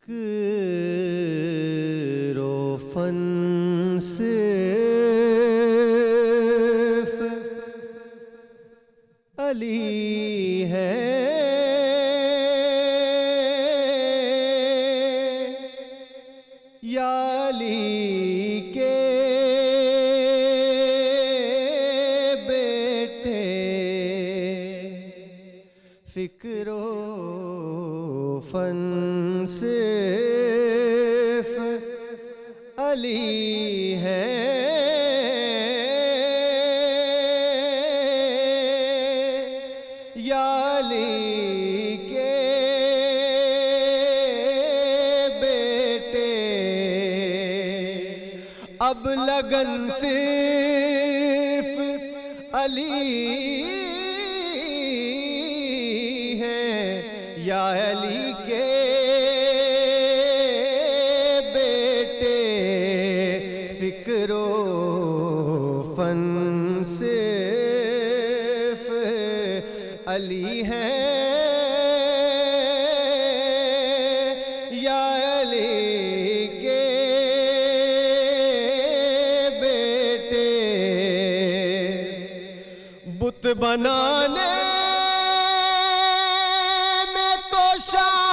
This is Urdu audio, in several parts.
فکر و فن صرف علی ہے، یا علی کے بیٹے فکر و فن صرف علی ہے، یا علی کے بیٹے اب لگن صرف علی ہے، یا علی کے بیٹے فکر و فن صرف علی ہے، یا علی کے بیٹے بت بنانے میں تو شامل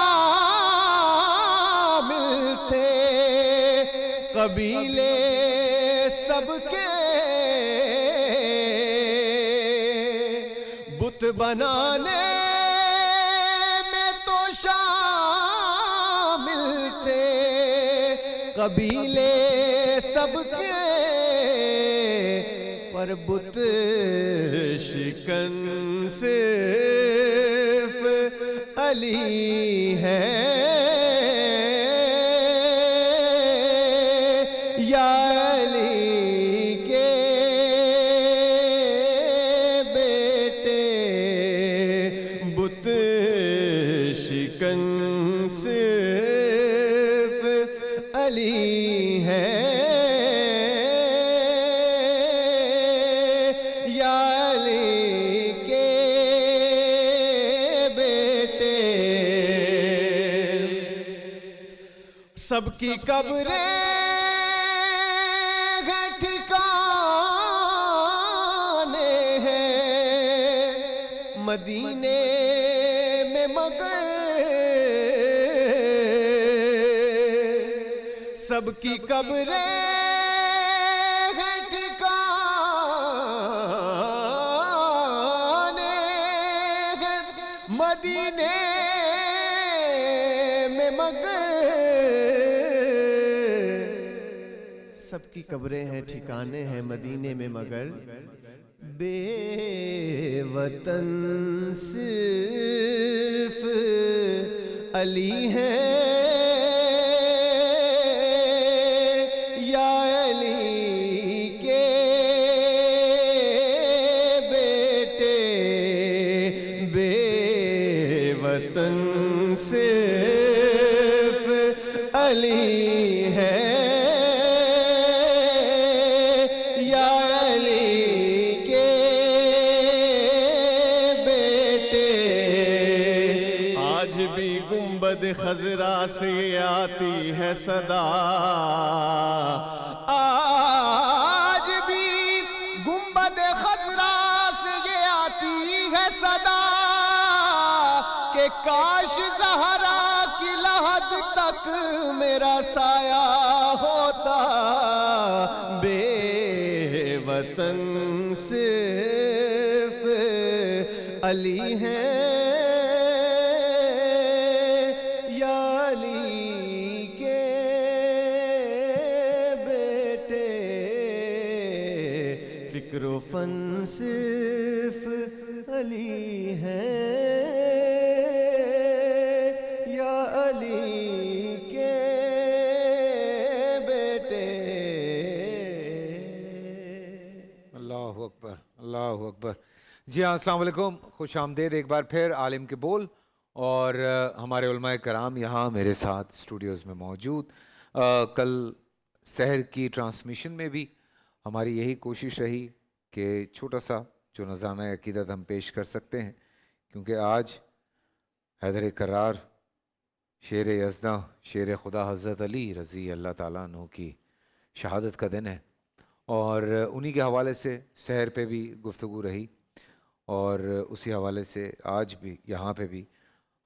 تھے قبیلے سب کے، بت بنانے میں تو شامل تھے قبیلے سب کے، پر بت شکن صرف علی ہے، یا علی کے بیٹے بت شکن صرف علی ہے، یا علی کے بیٹے سب کی قبریں ہیں ٹھکانے ہیں مدینے میں مگر، سب کی قبریں ہیں ٹھکانے ہیں مدینے میں مگر، سب کی قبریں ہیں ٹھکانے ہیں مدینے میں مگر، بے وطن صرف علی ہے، یا علی کے بیٹے بے وطن صرف علی ہے، یا علی کے بیٹے آج بھی گنبد خضرا سے آتی ہے صدا، آج بھی گنبد خضرا سے یہ آتی ہے صدا کہ کاش زہرا کی لحد تک میرا سایہ ہوتا، بے وطن صرف علی ہے، یا علی کے بیٹے فکر و فن صرف علی ہے، یا علی کے بیٹے اللہ اکبر اللہ اکبر۔ جی ہاں، السلام علیکم، خوش آمدید ایک بار پھر عالم کے بول، اور ہمارے علماء کرام یہاں میرے ساتھ اسٹوڈیوز میں موجود۔ کل سحر کی ٹرانسمیشن میں بھی ہماری یہی کوشش رہی کہ چھوٹا سا جو نذرانہ عقیدت ہم پیش کر سکتے ہیں، کیونکہ آج حیدر کرار شیر یزداں شیر خدا حضرت علی رضی اللہ تعالیٰ عنہ کی شہادت کا دن ہے، اور انہی کے حوالے سے سحر پہ بھی گفتگو رہی، اور اسی حوالے سے آج بھی یہاں پہ بھی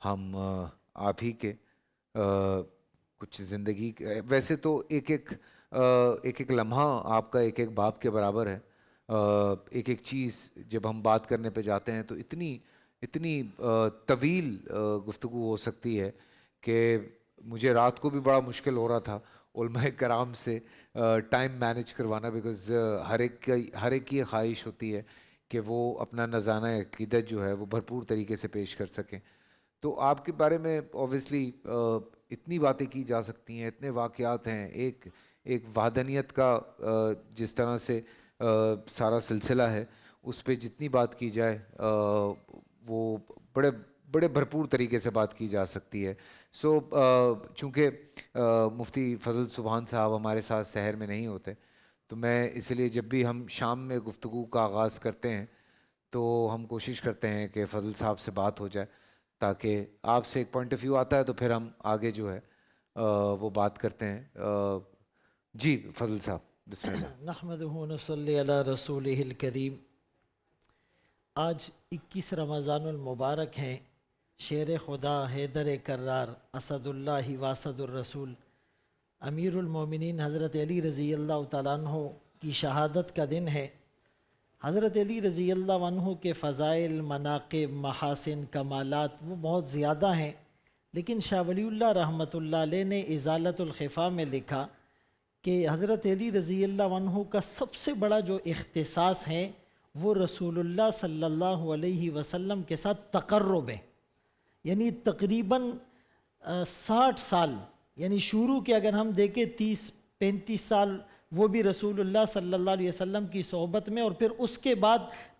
ہم آپ ہی کے کچھ زندگی ویسے تو ایک لمحہ آپ کا ایک باپ کے برابر ہے، ایک چیز جب ہم بات کرنے پہ جاتے ہیں تو اتنی طویل گفتگو ہو سکتی ہے کہ مجھے رات کو بھی بڑا مشکل ہو رہا تھا علماء کرام سے ٹائم مینیج کروانا، بیکاز ہر ایک کی خواہش ہوتی ہے کہ وہ اپنا نذرانہ عقیدت جو ہے وہ بھرپور طریقے سے پیش کر سکیں۔ تو آپ کے بارے میں اوبویسلی اتنی باتیں کی جا سکتی ہیں، اتنے واقعات ہیں، ایک وحدانیت کا جس طرح سے سارا سلسلہ ہے اس پہ جتنی بات کی جائے وہ بڑے بھرپور طریقے سے بات کی جا سکتی ہے۔ سو چونکہ مفتی فضل سبحان صاحب ہمارے ساتھ سحر میں نہیں ہوتے، تو میں اس لیے جب بھی ہم شام میں گفتگو کا آغاز کرتے ہیں تو ہم کوشش کرتے ہیں کہ فضل صاحب سے بات ہو جائے، تاکہ آپ سے ایک پوائنٹ آف ویو آتا ہے تو پھر ہم آگے جو ہے وہ بات کرتے ہیں۔ جی فضل صاحب بسم اللہ۔ نحمدہ ونصلی علی رسولہ الکریم۔ آج 21 رمضان المبارک ہیں۔ شیر خدا حیدر کرار اسد اللہ واسد الرسول امیر المومنین حضرت علی رضی اللہ تعالیٰ عنہ کی شہادت کا دن ہے۔ حضرت علی رضی اللہ عنہ کے فضائل، مناقب، محاسن، کمالات وہ بہت زیادہ ہیں، لیکن شاہ ولی اللہ رحمۃ اللہ علیہ نے ازالۃ الخفا میں لکھا کہ حضرت علی رضی اللہ عنہ کا سب سے بڑا جو اختصاص ہے وہ رسول اللہ صلی اللہ علیہ وسلم کے ساتھ تقرب ہے، یعنی تقریباً 60 سال، یعنی شروع کے اگر ہم دیکھیں 30-35 سال وہ بھی رسول اللہ صلی اللہ علیہ وسلم کی صحبت میں، اور پھر اس کے بعد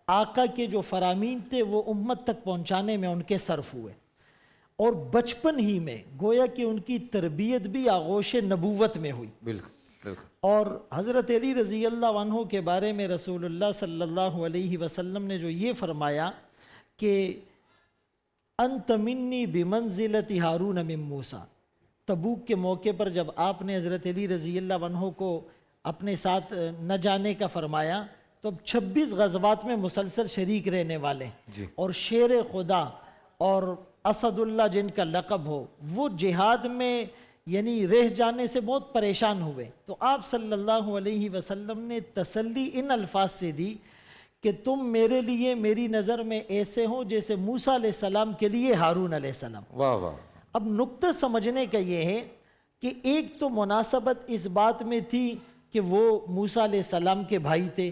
آقا کے جو فرامین تھے وہ امت تک پہنچانے میں ان کے صرف ہوئے، اور بچپن ہی میں گویا کہ ان کی تربیت بھی آغوش نبوت میں ہوئی۔ بالکل۔ اور حضرت علی رضی اللہ عنہ کے بارے میں رسول اللہ صلی اللہ علیہ وسلم نے جو یہ فرمایا کہ انت منی بمنزلت ہارون من موسیٰ، تبوک کے موقع پر جب آپ نے حضرت علی رضی اللہ عنہ کو اپنے ساتھ نہ جانے کا فرمایا تو اب 26 غزوات میں مسلسل شریک رہنے والے، اور شیر خدا اور اسد اللہ جن کا لقب ہو وہ جہاد میں یعنی رہ جانے سے بہت پریشان ہوئے، تو آپ صلی اللہ علیہ وسلم نے تسلی ان الفاظ سے دی کہ تم میرے لیے میری نظر میں ایسے ہو جیسے موسیٰ علیہ السلام کے لیے ہارون علیہ السلام۔ واہ واہ۔ اب نقطہ سمجھنے کا یہ ہے کہ ایک تو مناسبت اس بات میں تھی کہ وہ موسیٰ علیہ السلام کے بھائی تھے،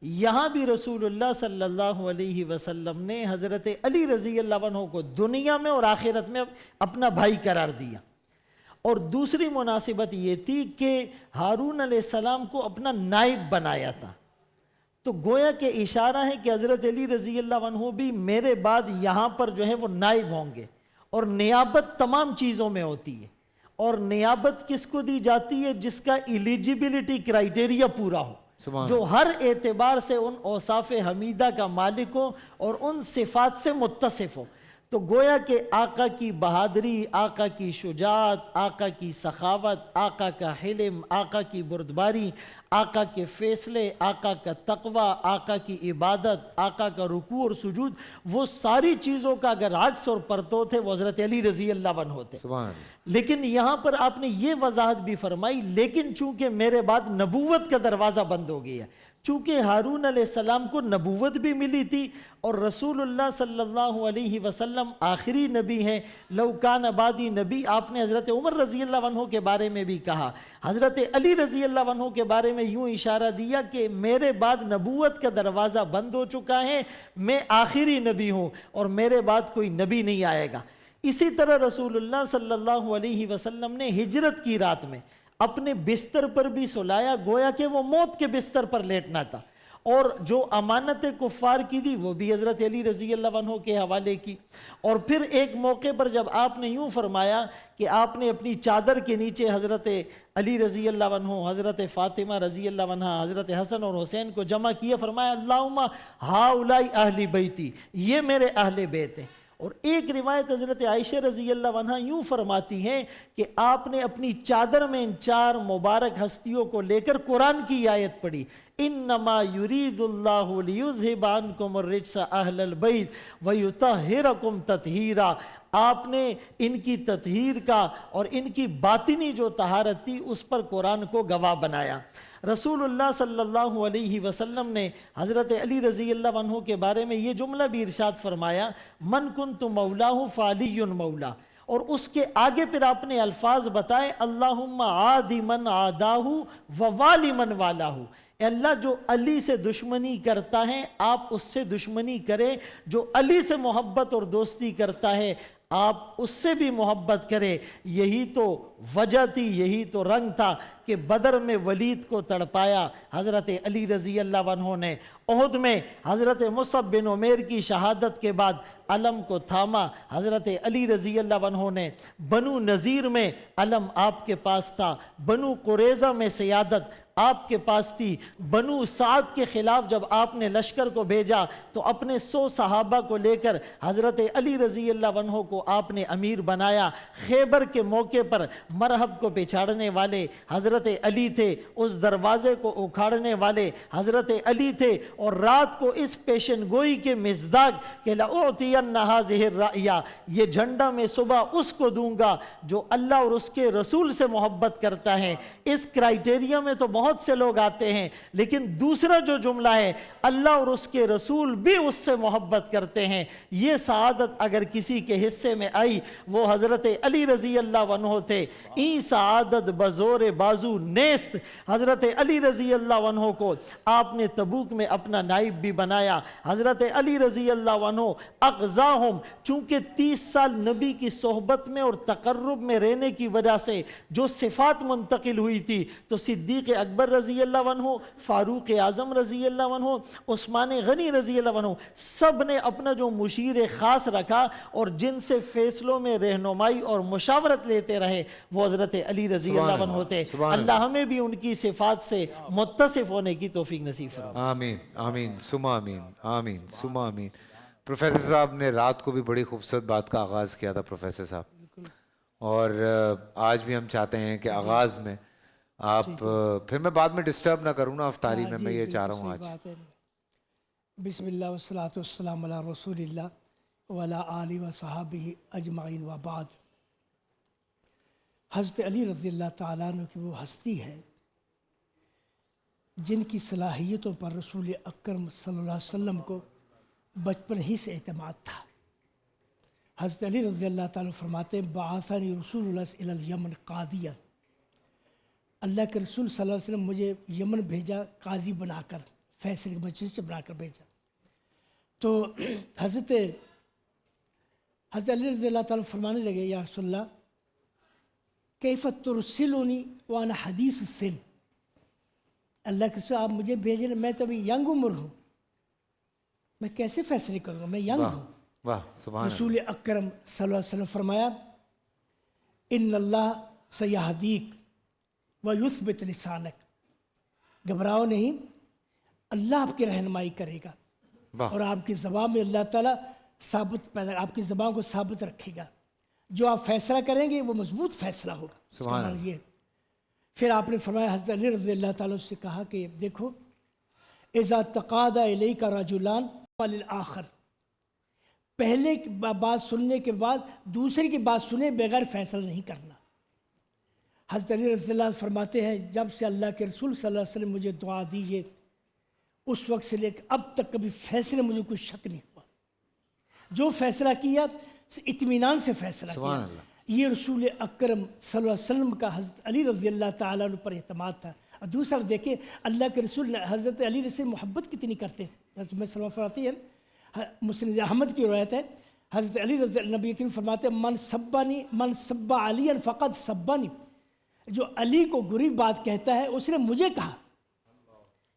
یہاں بھی رسول اللہ صلی اللہ علیہ وسلم نے حضرت علی رضی اللہ عنہ کو دنیا میں اور آخرت میں اپنا بھائی قرار دیا، اور دوسری مناسبت یہ تھی کہ ہارون علیہ السلام کو اپنا نائب بنایا تھا، تو گویا کہ اشارہ ہے کہ حضرت علی رضی اللہ عنہ بھی میرے بعد یہاں پر جو ہے وہ نائب ہوں گے، اور نیابت تمام چیزوں میں ہوتی ہے، اور نیابت کس کو دی جاتی ہے؟ جس کا ایلیجیبلٹی کرائیٹیریا پورا ہو، جو ہر اعتبار سے ان اوصاف حمیدہ کا مالک ہو اور ان صفات سے متصف ہو۔ تو گویا کہ آقا کی بہادری، آقا کی شجاعت، آقا کی سخاوت، آقا کا حلم، آقا کی بردباری، آقا کے فیصلے، آقا کا تقوی، آقا کی عبادت، آقا کا رکوع اور سجود، وہ ساری چیزوں کا اگر عکس اور پرتوت ہے وہ حضرت علی رضی اللہ عنہ ہوتے۔ لیکن یہاں پر آپ نے یہ وضاحت بھی فرمائی لیکن چونکہ میرے بعد نبوت کا دروازہ بند ہو گیا، چونکہ ہارون علیہ السلام کو نبوت بھی ملی تھی اور رسول اللہ صلی اللہ علیہ وسلم آخری نبی ہیں، لو کان بعدی نبی، آپ نے حضرت عمر رضی اللہ عنہ کے بارے میں بھی کہا، حضرت علی رضی اللہ عنہ کے بارے میں یوں اشارہ دیا کہ میرے بعد نبوت کا دروازہ بند ہو چکا ہے، میں آخری نبی ہوں اور میرے بعد کوئی نبی نہیں آئے گا۔ اسی طرح رسول اللہ صلی اللہ علیہ وسلم نے ہجرت کی رات میں اپنے بستر پر بھی سلایا، گویا کہ وہ موت کے بستر پر لیٹنا تھا، اور جو امانت کفار کی تھی وہ بھی حضرت علی رضی اللہ عنہ کے حوالے کی، اور پھر ایک موقع پر جب آپ نے یوں فرمایا کہ آپ نے اپنی چادر کے نیچے حضرت علی رضی اللہ عنہ، حضرت فاطمہ رضی اللہ عنہ، حضرت حسن اور حسین کو جمع کیا، فرمایا اللہم ہاؤلائی اہل بیتی، یہ میرے اہل بیت ہیں، اور ایک روایت حضرت عائشہ رضی اللہ عنہا یوں فرماتی ہیں کہ آپ نے اپنی چادر میں ان 4 مبارک ہستیوں کو لے کر قرآن کی آیت پڑھی، انما یرید اللہ لیذھب عنکم الرجس اہل البیت ویطہرکم تطہیرا۔ آپ نے ان کی تطہیر کا اور ان کی باطنی جو طہارت تھی اس پر قرآن کو گواہ بنایا۔ رسول اللہ صلی اللہ علیہ وسلم نے حضرت علی رضی اللہ عنہ کے بارے میں یہ جملہ بھی ارشاد فرمایا، من کنت مولاہ فعلی مولا، اور اس کے آگے پھر آپ نے الفاظ بتائے، اللہم عادی من عاداہ ووالی من والاہ، اے اللہ جو علی سے دشمنی کرتا ہے آپ اس سے دشمنی کرے، جو علی سے محبت اور دوستی کرتا ہے آپ اس سے بھی محبت کرے۔ یہی تو وجہ تھی، یہی تو رنگ تھا کہ بدر میں ولید کو تڑپایا حضرت علی رضی اللہ عنہ نے، احد میں حضرت مصعب بن عمیر کی شہادت کے بعد علم کو تھاما حضرت علی رضی اللہ عنہ نے، بنو نذیر میں علم آپ کے پاس تھا، بنو قریظہ میں سیادت آپ کے پاس تھی، بنو سعد کے خلاف جب آپ نے لشکر کو بھیجا تو اپنے 100 صحابہ کو لے کر حضرت علی رضی اللہ عنہ کو آپ نے امیر بنایا۔ خیبر کے موقع پر مرحب کو پچھاڑنے والے حضرت علی تھے، اس دروازے کو اکھاڑنے والے حضرت علی تھے، اور رات کو اس پیشن گوئی کے مزداق کہ لَأُعْتِيَنَّ هَذِهِ الرَّأْيَا، یہ جھنڈا میں صبح اس کو دوں گا جو اللہ اور اس کے رسول سے محبت کرتا ہے۔ اس کرائیٹیریا میں تو بہت سے لوگ آتے ہیں، لیکن دوسرا جو جملہ ہے اللہ اور اس کے رسول بھی اس سے محبت کرتے ہیں، یہ سعادت اگر کسی کے حصے میں آئی وہ حضرت علی رضی اللہ عنہ تھے۔ این سعادت بزور بازو نیست، حضرت علی رضی اللہ عنہ کو آپ نے تبوک میں اپنا نائب بھی بنایا۔ حضرت علی رضی اللہ عنہ اغزاہم، چونکہ 30 سال نبی کی صحبت میں اور تقرب میں رہنے کی وجہ سے جو صفات منتقل ہوئی تھی، تو صدیق اکبر رضی اللہ عنہ، فاروق اعظم رضی اللہ عنہ، عثمان غنی رضی اللہ عنہ، سب نے اپنا جو مشیر خاص رکھا اور جن سے فیصلوں میں رہنمائی اور مشاورت لیتے رہے وہ حضرت علی رضی اللہ عنہ تھے۔ اللہ ہمیں بھی ان کی صفات سے متصف ہونے کی توفیق نصیب فرمائے۔ آمین آمین ثم آمین آمین ثم آمین۔ پروفیسر صاحب نے رات کو بھی بڑی خوبصورت بات کا آغاز کیا تھا پروفیسر صاحب، اور آج بھی ہم چاہتے ہیں کہ آغاز میں آپ پھر میں بعد میں ڈسٹرب نہ کروں نا افطاری میں یہ چاہ رہا ہوں آج۔ بسم اللہ والصلاة والسلام علی رسول اللہ وعلی آلہ وصحابہ اجمعین وبعد۔ حضرت علی رضی اللہ تعالیٰ عنہ کی وہ ہستی ہے جن کی صلاحیتوں پر رسول اکرم صلی اللہ علیہ وسلم کو بچپن ہی سے اعتماد تھا۔ حضرت علی رضی اللہ تعالیٰ فرماتے ہیں بعثنی رسول اللہ الی الیمن قاضیا، اللہ کے رسول صلی اللہ علیہ وسلم مجھے یمن بھیجا قاضی بنا کر، فیصلے کے مجلس بنا کر بھیجا۔ تو حضرت علی رضی اللہ تعالیٰ فرمانے لگے یا رسول اللہ کیف ترسلونی وانا حدیث السن، اللہ کے رسول آپ مجھے بھیجیں، میں تو ابھی ینگ عمر ہوں، میں کیسے فیصلے کروں گا، میں ینگ ہوں۔ واہ سبحان رسول اکرم صلی اللہ علیہ وسلم فرمایا ان اللہ سیہدیک ویثبت لسانک، گھبراؤ نہیں، اللہ آپ کی رہنمائی کرے گا اور آپ کی زبان میں اللہ تعالیٰ آپ کی زبان کو ثابت رکھے گا، جو آپ فیصلہ کریں گے وہ مضبوط فیصلہ ہوگا۔ سبحان اللہ۔ یہ پھر آپ نے فرمایا حضرت علی رضی اللہ تعالیٰ سے کہا کہ دیکھو اذا تقاضى الیک رجلان وللآخر، پہلے کی بات سننے کے بعد دوسرے کی بات سنے بغیر فیصلہ نہیں کرنا۔ حضرت علی رضی اللہ عنہ فرماتے ہیں جب سے اللہ کے رسول صلی اللہ علیہ وسلم مجھے دعا دیجیے اس وقت سے لے کے اب تک کبھی فیصلے مجھے کوئی شک نہیں ہوا، جو فیصلہ کیا اطمینان سے فیصلہ کیا۔ یہ رسول اکرم صلی اللہ علیہ وسلم کا حضرت علی رضی اللہ تعالیٰ عنہ پر اعتماد تھا۔ اور دوسرا دیکھیں اللہ کے رسول حضرت علی سے محبت کتنی کرتے تھے۔ حضرت صلی اللہ علیہ وسلم مسند احمد کی روایت ہے، حضرت علی رضی اللہ نبی کریم فرماتے ہیں من سب علی فقط سبانی، جو علی کو بری بات کہتا ہے اس نے مجھے کہا،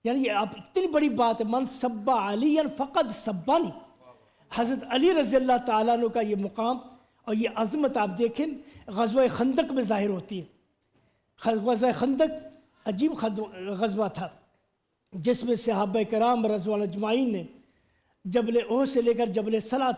یعنی یہ آپ اتنی بڑی بات ہے، من سب علی فقط سبانی۔ حضرت علی رضی اللہ تعالیٰ عنہ کا یہ مقام اور یہ عظمت آپ دیکھیں غزوہ خندق میں ظاہر ہوتی ہے۔ غزوہ خندق عجیب غزوہ تھا جس میں صحابہ کرام رضوان اجمعین نے جبل احد سے لے کر جبل صلہ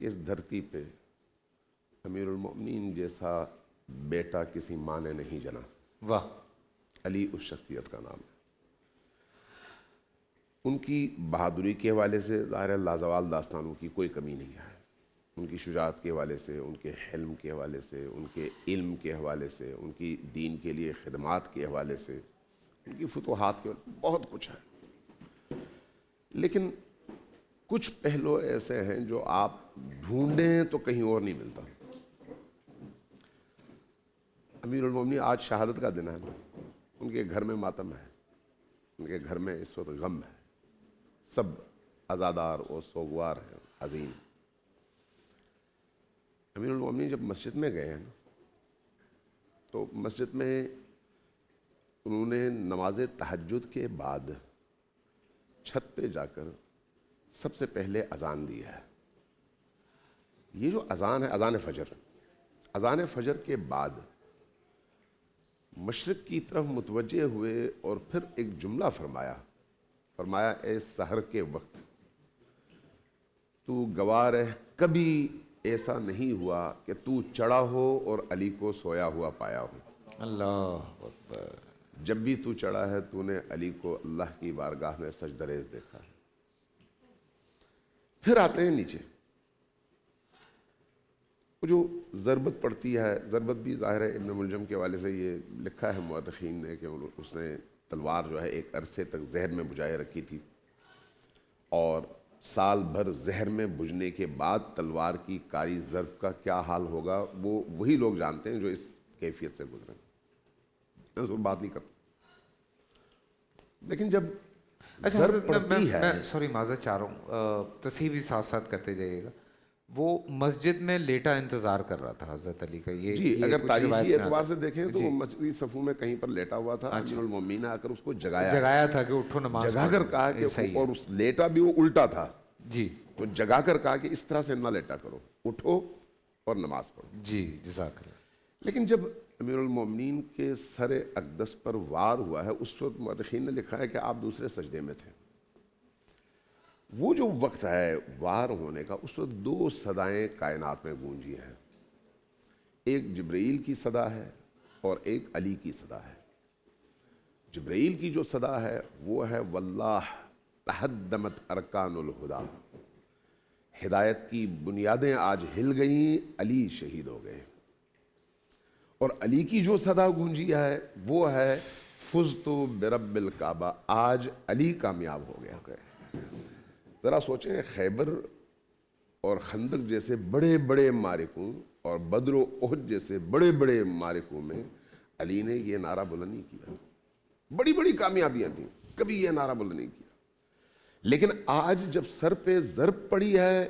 کہ اس دھرتی پہ امیر المومنین جیسا بیٹا کسی ماں نے نہیں جنا. واہ. علی اس شخصیت کا نام ہے. ان کی بہادری کے حوالے سے ظاہر لازوال داستانوں کی کوئی کمی نہیں ہے. ان کی شجاعت کے حوالے سے، ان کے حلم کے حوالے سے، ان کے علم کے حوالے سے، ان کی دین کے لیے خدمات کے حوالے سے، ان کی فتوحات کے حوالے سے بہت کچھ ہے. لیکن کچھ پہلو ایسے ہیں جو آپ ڈھونڈیں تو کہیں اور نہیں ملتا. امیر المومنین آج شہادت کا دن ہے. ان کے گھر میں ماتم ہے، ان کے گھر میں اس وقت غم ہے. سب عزادار اور سوگوار ہیں، حزین. امیر المومنین جب مسجد میں گئے ہیں تو مسجد میں انہوں نے نماز تہجد کے بعد چھت پہ جا کر سب سے پہلے اذان دی ہے. یہ جو اذان ہے اذان فجر، اذان فجر کے بعد مشرق کی طرف متوجہ ہوئے اور پھر ایک جملہ فرمایا اے سحر کے وقت تو گواہ رہ کبھی ایسا نہیں ہوا کہ تو چڑھا ہو اور علی کو سویا ہوا پایا ہو. اللہ اکبر. جب بھی تو چڑھا ہے تو نے علی کو اللہ کی بارگاہ میں سجدہ ریز دیکھا ہے. پھر آتے ہیں نیچے. وہ جو ضربت پڑتی ہے، ضربت بھی ظاہر ہے ابن ملجم کے حوالے سے یہ لکھا ہے مورخین نے کہ اس نے تلوار جو ہے ایک عرصے تک زہر میں بجھائے رکھی تھی، اور سال بھر زہر میں بجھنے کے بعد تلوار کی کاری ضرب کا کیا حال ہوگا وہ وہی لوگ جانتے ہیں جو اس کیفیت سے گزرے. میں اس پر بات نہیں کرتا. لیکن جب ضرب پڑتی ہے، میں سوری معذرت چاہ رہا ہوں، تصحیح بھی ساتھ ساتھ کرتے جائیے گا. وہ مسجد میں لیٹا انتظار کر رہا تھا حضرت علی کا. یہ جی اگر تاریخی اعتبار سے دیکھیں تو جی. وہ مسجدی صفوں میں کہیں پر لیٹا ہوا تھا. امیر المومنین نے آ کر اس کو جگایا تھا کہ اٹھو نماز جگا کر کہا کہ، صحیح اور اس لیٹا بھی وہ الٹا تھا جی، تو جگا کر کہا کہ اس طرح سے نہ لیٹا کرو، اٹھو اور نماز پڑھو. جی جزاک اللہ. لیکن جب امیر المومنین کے سر اقدس پر وار ہوا ہے اس وقت مورخین نے لکھا ہے کہ آپ دوسرے سجدے میں تھے. وہ جو وقت ہے وار ہونے کا، اس وقت دو صدائیں کائنات میں گونجی ہیں. ایک جبرائیل کی صدا ہے اور ایک علی کی صدا ہے. جبرائیل کی جو صدا ہے وہ ہے واللہ تہدمت ارکان الہدا، ہدایت کی بنیادیں آج ہل گئیں، علی شہید ہو گئے. اور علی کی جو صدا گونجی ہے وہ ہے فزت برب الکعبہ، آج علی کامیاب ہو گیا. ذرا سوچیں، خیبر اور خندق جیسے بڑے بڑے معرکوں اور بدر و احد جیسے بڑے بڑے معرکوں میں علی نے یہ نعرہ بلند نہیں کیا. بڑی بڑی کامیابیاں تھیں، کبھی یہ نعرہ بلند نہیں کیا. لیکن آج جب سر پہ ضرب پڑی ہے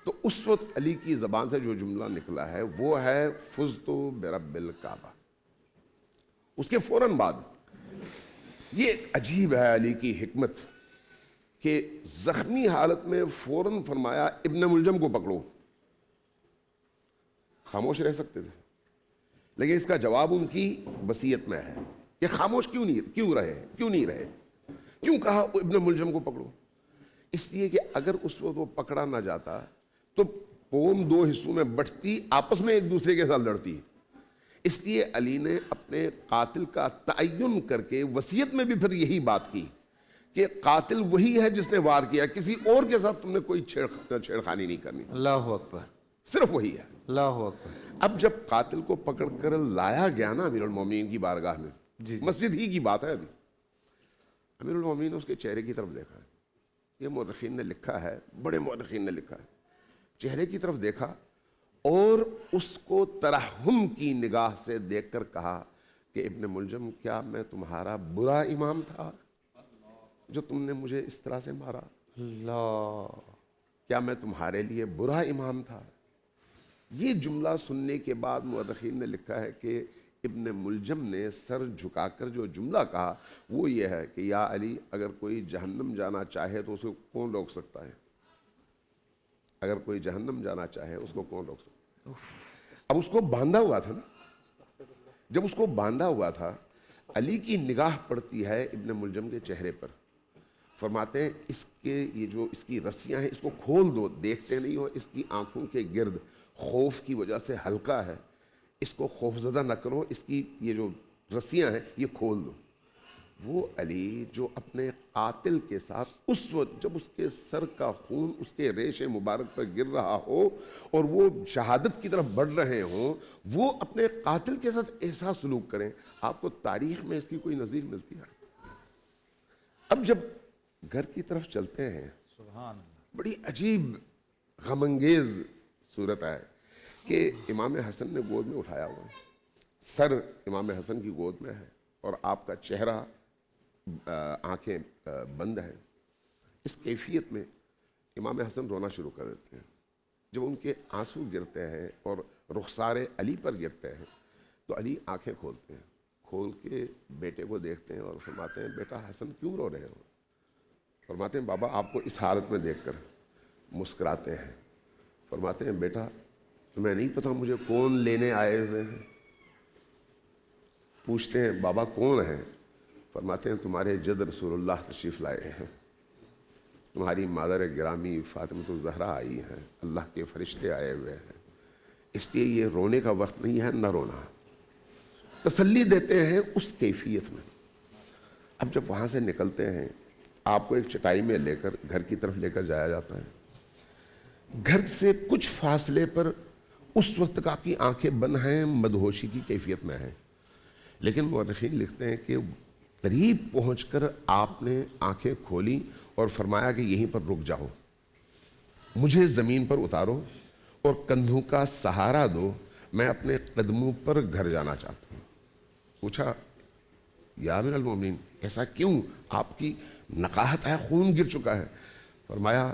تو اس وقت علی کی زبان سے جو جملہ نکلا ہے وہ ہے فزت برب الکعبہ. اس کے فوراً بعد یہ ایک عجیب ہے علی کی حکمت کہ زخمی حالت میں فوراً فرمایا ابن ملجم کو پکڑو. خاموش رہ سکتے تھے لیکن اس کا جواب ان کی وصیت میں ہے کہ خاموش کیوں نہیں رہے. کیوں کہا ابن ملجم کو پکڑو؟ اس لیے کہ اگر اس وقت وہ پکڑا نہ جاتا تو قوم دو حصوں میں بٹتی، آپس میں ایک دوسرے کے ساتھ لڑتی. اس لیے علی نے اپنے قاتل کا تعین کر کے وصیت میں بھی پھر یہی بات کی کہ قاتل وہی ہے جس نے وار کیا، کسی اور کے ساتھ تم نے کوئی چھیڑخانی نہیں کرنی. اللہ اکبر. صرف وہی ہے. اللہ اکبر. اب جب قاتل کو پکڑ کر لایا گیا نا امیر المومنین کی بارگاہ میں، مسجد ہی کی بات ہے ابھی، امیر المومنین نے اس کے چہرے کی طرف دیکھا. یہ مورخین نے لکھا ہے، بڑے مورخین نے لکھا ہے، چہرے کی طرف دیکھا اور اس کو ترحم کی نگاہ سے دیکھ کر کہا کہ ابن ملجم، کیا میں تمہارا برا امام تھا جو تم نے مجھے اس طرح سے مارا؟ اللہ. کیا میں تمہارے لیے برا امام تھا؟ یہ جملہ سننے کے بعد مورخین نے لکھا ہے کہ ابن ملجم نے سر جھکا کر جو جملہ کہا وہ یہ ہے کہ یا علی، اگر کوئی جہنم جانا چاہے تو اس کو کون روک سکتا ہے؟ اگر کوئی جہنم جانا چاہے اس کو کون روک سکتا ہے؟ اب اس کو باندھا ہوا تھا نا. جب اس کو باندھا ہوا تھا، علی کی نگاہ پڑتی ہے ابن ملجم کے چہرے پر. فرماتے ہیں اس کے یہ جو اس کی رسیاں ہیں اس کو کھول دو، دیکھتے نہیں ہو، اس کی آنکھوں کے گرد خوف کی وجہ سے ہلکا ہے، اس کو خوف زدہ نہ کرو، اس کی یہ جو رسیاں ہیں یہ کھول دو۔ وہ علی جو اپنے قاتل کے ساتھ اس وقت جب اس کے سر کا خون اس کے ریش مبارک پر گر رہا ہو اور وہ شہادت کی طرف بڑھ رہے ہوں، وہ اپنے قاتل کے ساتھ ایسا سلوک کریں، آپ کو تاریخ میں اس کی کوئی نظیر ملتی ہے؟ اب جب گھر کی طرف چلتے ہیں بڑی عجیب غم انگیز صورت ہے کہ امام حسن نے گود میں اٹھایا ہوا ہے، سر امام حسن کی گود میں ہے اور آپ کا چہرہ آنکھیں بند ہیں۔ اس کیفیت میں امام حسن رونا شروع کر دیتے ہیں۔ جب ان کے آنسو گرتے ہیں اور رخسار علی پر گرتے ہیں تو علی آنکھیں کھولتے ہیں، کھول کے بیٹے کو دیکھتے ہیں اور فرماتے ہیں بیٹا حسن کیوں رو رہے ہو؟ فرماتے ہیں بابا آپ کو اس حالت میں دیکھ کر مسکراتے ہیں۔ فرماتے ہیں بیٹا تمہیں نہیں پتہ مجھے کون لینے آئے ہوئے ہیں؟ پوچھتے ہیں بابا کون ہیں؟ فرماتے ہیں تمہارے جد رسول اللہ تشریف لائے ہیں، تمہاری مادر گرامی فاطمہ الزہرا آئی ہیں، اللہ کے فرشتے آئے ہوئے ہیں، اس لیے یہ رونے کا وقت نہیں ہے، نہ رونا۔ تسلی دیتے ہیں اس کیفیت میں۔ اب جب وہاں سے نکلتے ہیں آپ کو ایک چٹائی میں لے کر گھر کی طرف لے کر جایا جاتا ہے۔ گھر سے کچھ فاصلے پر اس وقت تک آپ کی آنکھیں بند ہیں، مدہوشی کی کیفیت میں ہیں، لیکن مورخین لکھتے ہیں کہ قریب پہنچ کر آپ نے آنکھیں کھولی اور فرمایا کہ یہیں پر رک جاؤ، مجھے زمین پر اتارو اور کندھوں کا سہارا دو، میں اپنے قدموں پر گھر جانا چاہتا ہوں۔ پوچھا یا امیر المومنین ایسا کیوں؟ آپ کی نقاہت ہے، خون گر چکا ہے۔ فرمایا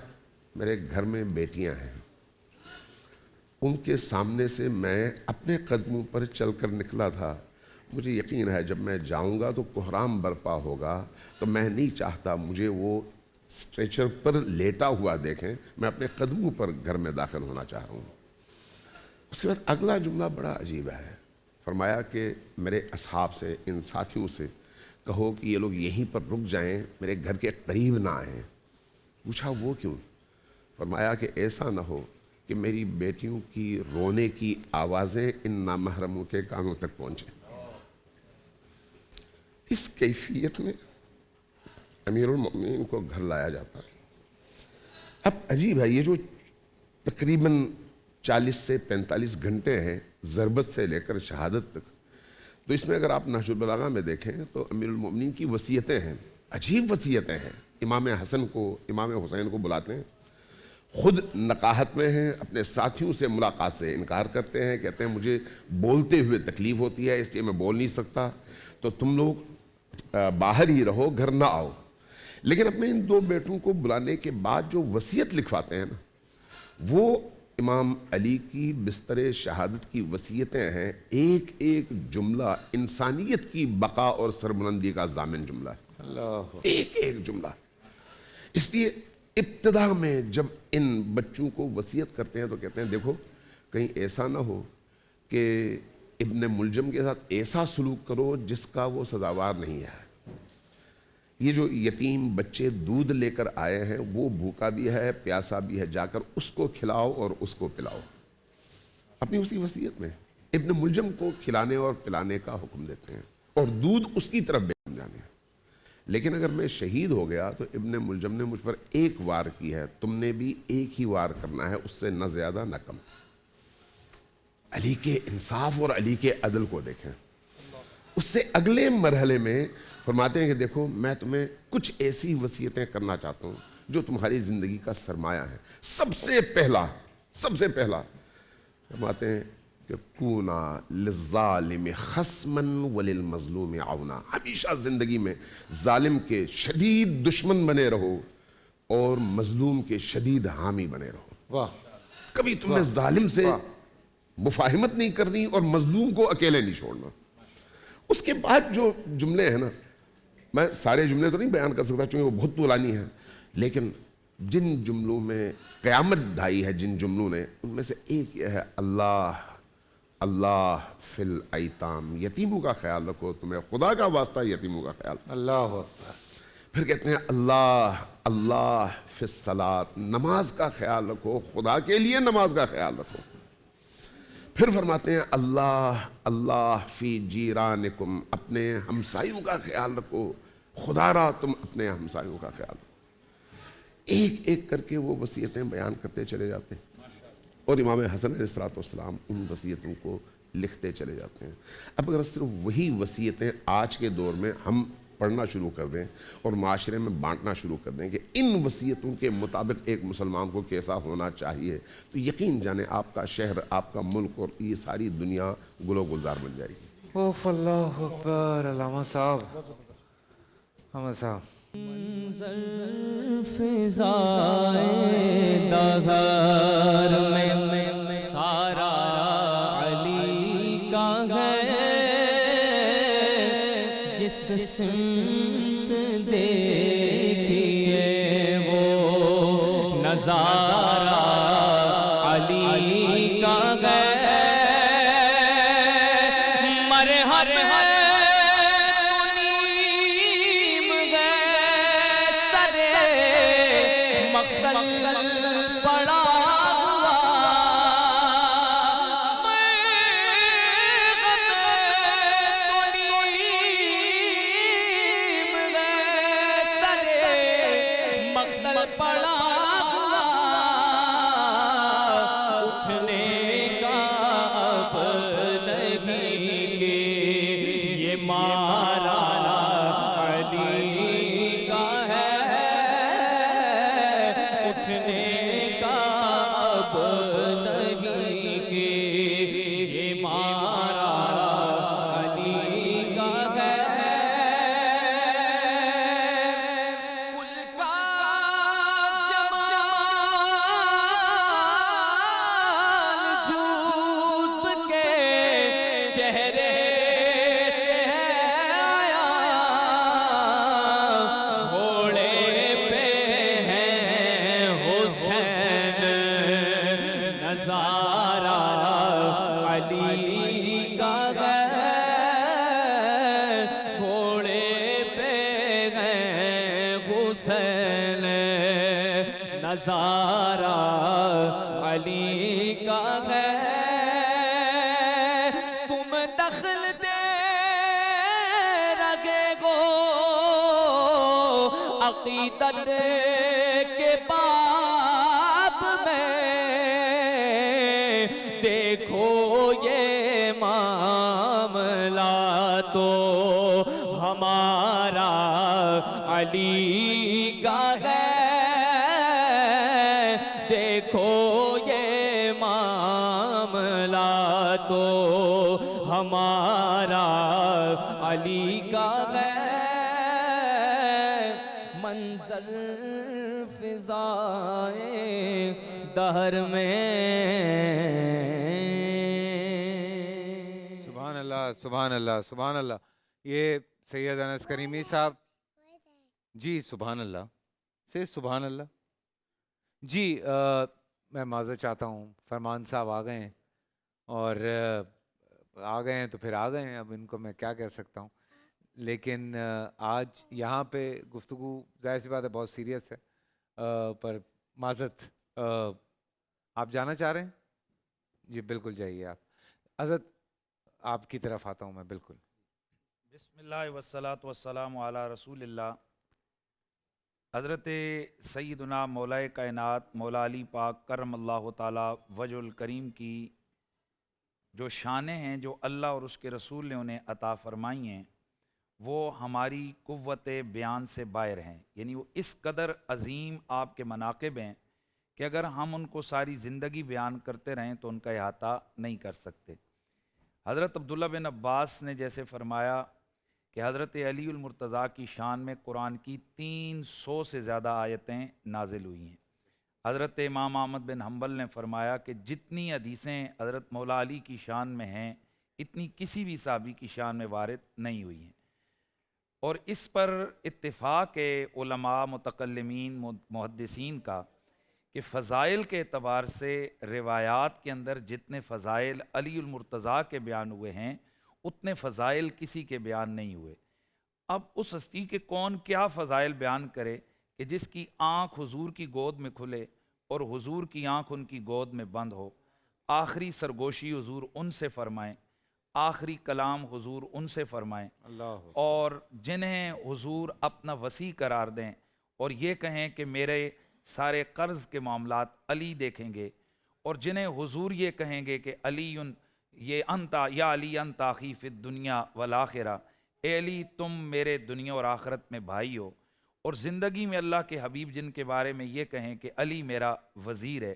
میرے گھر میں بیٹیاں ہیں، ان کے سامنے سے میں اپنے قدموں پر چل کر نکلا تھا، مجھے یقین ہے جب میں جاؤں گا تو کوہرام برپا ہوگا، تو میں نہیں چاہتا مجھے وہ اسٹریچر پر لیٹا ہوا دیکھیں، میں اپنے قدموں پر گھر میں داخل ہونا چاہ رہا ہوں۔ اس کے بعد اگلا جملہ بڑا عجیب ہے، فرمایا کہ میرے اصحاب سے، ان ساتھیوں سے کہو کہ یہ لوگ یہیں پر رک جائیں، میرے گھر کے قریب نہ آئیں۔ پوچھا وہ کیوں؟ فرمایا کہ ایسا نہ ہو کہ میری بیٹیوں کی رونے کی آوازیں ان نامحرموں کے کانوں تک پہنچیں۔ اس کیفیت میں امیر المؤمنین کو گھر لایا جاتا ہے۔ اب عجیب ہے، یہ جو تقریباً 40 سے 45 گھنٹے ہیں ضربت سے لے کر شہادت تک، تو اس میں اگر آپ نہج البلاغہ میں دیکھیں تو امیر المؤمنین کی وصیتیں ہیں، عجیب وصیتیں ہیں۔ امام حسن کو، امام حسین کو بلاتے ہیں، خود نقاہت میں ہیں، اپنے ساتھیوں سے ملاقات سے انکار کرتے ہیں، کہتے ہیں مجھے بولتے ہوئے تکلیف ہوتی ہے اس لیے میں بول نہیں سکتا، تو تم لوگ باہر ہی رہو، گھر نہ آؤ۔ لیکن اپنے ان 2 بیٹوں کو بلانے کے بعد جو وصیت لکھواتے ہیں نا، وہ امام علی کی بستر شہادت کی وصیتیں ہیں، ایک ایک جملہ انسانیت کی بقا اور سربلندی کا ضامن جملہ ہے، اللہ ایک ایک جملہ۔ اس لیے ابتدا میں جب ان بچوں کو وصیت کرتے ہیں تو کہتے ہیں دیکھو کہیں ایسا نہ ہو کہ ابن ملجم کے ساتھ ایسا سلوک کرو جس کا وہ سزاوار نہیں ہے۔ یہ جو یتیم بچے دودھ لے کر آئے ہیں وہ بھوکا بھی ہے، پیاسا بھی ہے، جا کر اس کو کھلاؤ اور اس کو پلاؤ۔ اپنی اسی وصیت میں ابن ملجم کو کھلانے اور پلانے کا حکم دیتے ہیں اور دودھ اس کی طرف بے جانے ہیں۔ لیکن اگر میں شہید ہو گیا تو ابن ملجم نے مجھ پر 1 وار کی ہے، تم نے بھی 1 ہی وار کرنا ہے، اس سے نہ زیادہ نہ کم۔ علی کے انصاف اور علی کے عدل کو دیکھیں۔ اس سے اگلے مرحلے میں فرماتے ہیں کہ دیکھو میں تمہیں کچھ ایسی وصیتیں کرنا چاہتا ہوں جو تمہاری زندگی کا سرمایہ ہے۔ سب سے پہلا فرماتے ہیں کہ کونا للظالم خصما وللمظلوم عونا، ہمیشہ زندگی میں ظالم کے شدید دشمن بنے رہو اور مظلوم کے شدید حامی بنے رہو۔ واہ، کبھی تم نے ظالم سے مفاہمت نہیں کرنی اور مظلوم کو اکیلے نہیں چھوڑنا۔ اس کے بعد جو جملے ہیں نا، میں سارے جملے تو نہیں بیان کر سکتا چونکہ وہ بہت طولانی ہیں، لیکن جن جملوں میں قیامت ڈھائی ہے، جن جملوں نے، ان میں سے ایک یہ ہے اللہ اللہ فی الایتام، یتیموں کا خیال رکھو، تمہیں خدا کا واسطہ یتیموں کا خیال۔ اللہ اکبر۔ پھر کہتے ہیں اللہ اللہ فی الصلاۃ، نماز کا خیال رکھو، خدا کے لیے نماز کا خیال رکھو۔ پھر فرماتے ہیں اللہ اللہ فی جیرانکم، اپنے ہمسایوں کا خیال رکھو، خدا را تم اپنے ہمسایوں کا خیال رکھو۔ ایک ایک کر کے وہ وصیتیں بیان کرتے چلے جاتے ہیں، اور امام حسن علیہ السلام ان وصیتوں کو لکھتے چلے جاتے ہیں۔ اب اگر صرف وہی وصیتیں آج کے دور میں ہم پڑھنا شروع کر دیں اور معاشرے میں بانٹنا شروع کر دیں کہ ان وصیتوں کے مطابق ایک مسلمان کو کیسا ہونا چاہیے، تو یقین جانیں آپ کا شہر، آپ کا ملک اور یہ ساری دنیا گل و گلزار بن جائے گی۔ اوف، اللہ اکبر، علامہ صاحب، احمد صاحب۔ فضائے دہر میں سارا علی کا ہے، جس سمت دیکھیے وہ نظارہ علی کا ہے۔ مرحب پڑا ہوا مقتل پڑا ہوا، اٹھنے کا اب نہیں گے، یہ مارا علی کا ہے، اٹھنے کا اب نہیں گے، یہ مارا علی کا ہے۔ کل کا جمال جوز کے چہرے سے آیا، گھوڑے پہ ہیں حسین، نظارہ علی کا ہے، گھوڑے پہ ہیں حسین، نظارہ علی کا ہے۔ تم دخل دے رہے ہو عقیدت کے باب میں، دیکھو یہ معاملہ تو ہمارا علی کا ہے، دیکھو یہ معاملہ تو ہمارا علی کا ہے۔ منظر فضائے دہر میں، سبحان اللہ، سبحان اللہ، سبحان اللہ۔ یہ سید انس کریمی صاحب، جی سبحان اللہ سے سبحان اللہ۔ جی میں معذرت چاہتا ہوں، فرمان صاحب آ گئے ہیں، اور آ گئے ہیں تو پھر آ گئے ہیں، اب ان کو میں کیا کہہ سکتا ہوں۔ لیکن آج یہاں پہ گفتگو ظاہر سی بات ہے بہت سیریس ہے، پر معذرت، آپ جانا چاہ رہے ہیں؟ جی بالکل جائیے آپ۔ حضرت آپ کی طرف آتا ہوں میں، بالکل۔ بسم اللہ والصلاة والسلام علی رسول اللہ۔ حضرت سیدنا مولا کائنات مولا علی پاک کرم اللہ تعالی وجہ الکریم کی جو شانیں ہیں، جو اللہ اور اس کے رسول نے انہیں عطا فرمائی ہیں، وہ ہماری قوت بیان سے باہر ہیں، یعنی وہ اس قدر عظیم آپ کے مناقب ہیں کہ اگر ہم ان کو ساری زندگی بیان کرتے رہیں تو ان کا احاطہ نہیں کر سکتے۔ حضرت عبداللہ بن عباس نے جیسے فرمایا کہ حضرت علی المرتضیٰ کی شان میں قرآن کی 300 سے زیادہ آیتیں نازل ہوئی ہیں۔ حضرت امام احمد بن حنبل نے فرمایا کہ جتنی حدیثیں حضرت مولا علی کی شان میں ہیں، اتنی کسی بھی صحابی کی شان میں وارد نہیں ہوئی ہیں۔ اور اس پر اتفاق ہے علماء، متکلمین، محدثین کا کہ فضائل کے اعتبار سے روایات کے اندر جتنے فضائل علی المرتضیٰ کے بیان ہوئے ہیں، اتنے فضائل کسی کے بیان نہیں ہوئے۔ اب اس ہستی کے کون کیا فضائل بیان کرے کہ جس کی آنکھ حضور کی گود میں کھلے اور حضور کی آنکھ ان کی گود میں بند ہو، آخری سرگوشی حضور ان سے فرمائیں، آخری کلام حضور ان سے فرمائیں، اور جنہیں حضور اپنا وسیع قرار دیں اور یہ کہیں کہ میرے سارے قرض کے معاملات علی دیکھیں گے، اور جنہیں حضور یہ کہیں گے کہ علی یہ انتا یا علی انت اخی فی الدنیا والآخرہ، اے علی تم میرے دنیا اور آخرت میں بھائی ہو، اور زندگی میں اللہ کے حبیب جن کے بارے میں یہ کہیں کہ علی میرا وزیر ہے۔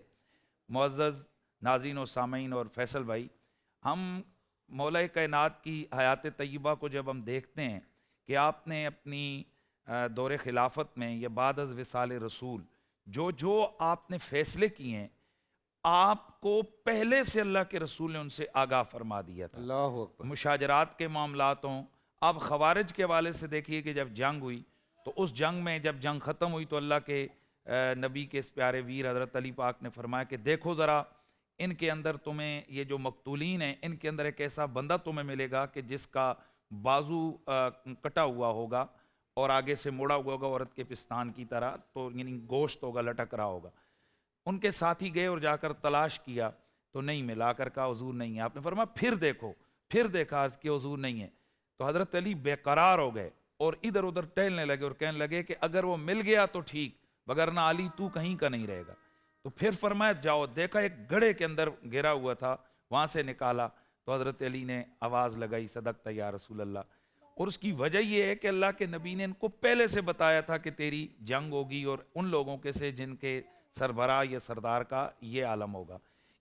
معزز ناظرین و سامعین اور فیصل بھائی، ہم مولا کائنات کی حیات طیبہ کو جب ہم دیکھتے ہیں کہ آپ نے اپنی دور خلافت میں یا بعد از وصال رسول جو آپ نے فیصلے کیے ہیں، آپ کو پہلے سے اللہ کے رسول نے ان سے آگاہ فرما دیا تھا۔ اللہ اکبر۔ مشاجرات کے معاملات ہوں، اب خوارج کے حوالے سے دیکھیے کہ جب جنگ ہوئی تو اس جنگ میں جب جنگ ختم ہوئی تو اللہ کے نبی کے اس پیارے ویر حضرت علی پاک نے فرمایا کہ دیکھو ذرا ان کے اندر تمہیں یہ جو مقتولین ہیں ان کے اندر ایک ایسا بندہ تمہیں ملے گا کہ جس کا بازو کٹا ہوا ہوگا اور آگے سے مڑا ہوا ہوگا عورت کے پستان کی طرح، تو یعنی گوشت ہوگا، لٹک رہا ہوگا۔ ان کے ساتھی گئے اور جا کر تلاش کیا تو نہیں ملا، کر کہا حضور نہیں ہے۔ آپ نے فرمایا پھر دیکھو، پھر دیکھا کہ حضور نہیں ہے، تو حضرت علی بے قرار ہو گئے اور ادھر ادھر ٹہلنے لگے اور کہنے لگے کہ اگر وہ مل گیا تو ٹھیک، وگرنہ علی تو کہیں کا نہیں رہے گا۔ تو پھر فرمایا جاؤ، دیکھا ایک گڑھے کے اندر گھرا ہوا تھا، وہاں سے نکالا تو حضرت علی نے آواز لگائی صدقت یا رسول اللہ، اور اس کی وجہ یہ ہے کہ اللہ کے نبی نے ان کو پہلے سے بتایا تھا کہ تیری جنگ ہوگی اور ان لوگوں کے سے جن کے سربراہ یا سردار کا یہ عالم ہوگا۔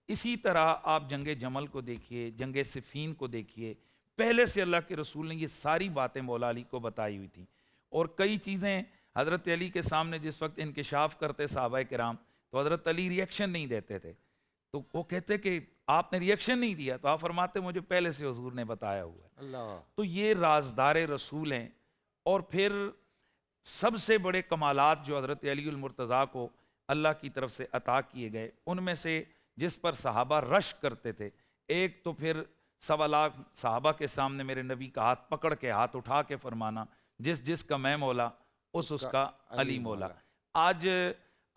اسی طرح آپ جنگ جمل کو دیکھیے، جنگ صفین کو دیکھیے، پہلے سے اللہ کے رسول نے یہ ساری باتیں مولا علی کو بتائی ہوئی تھیں، اور کئی چیزیں حضرت علی کے سامنے جس وقت انکشاف کرتے صحابہ کرام تو حضرت علی ریئیکشن نہیں دیتے تھے، تو وہ کہتے کہ آپ نے ریئیکشن نہیں دیا، تو آپ فرماتے مجھے پہلے سے حضور نے بتایا ہوا ہے۔ اللہ۔ تو یہ رازدار رسول ہیں۔ اور پھر سب سے بڑے کمالات جو حضرت علی المرتضیٰ کو اللہ کی طرف سے عطا کیے گئے، ان میں سے جس پر صحابہ رشک کرتے تھے، ایک تو پھر 1.25 لاکھ صحابہ کے سامنے میرے نبی کا ہاتھ پکڑ کے ہاتھ اٹھا کے فرمانا جس کا میں مولا اس کا علی مولا۔ آج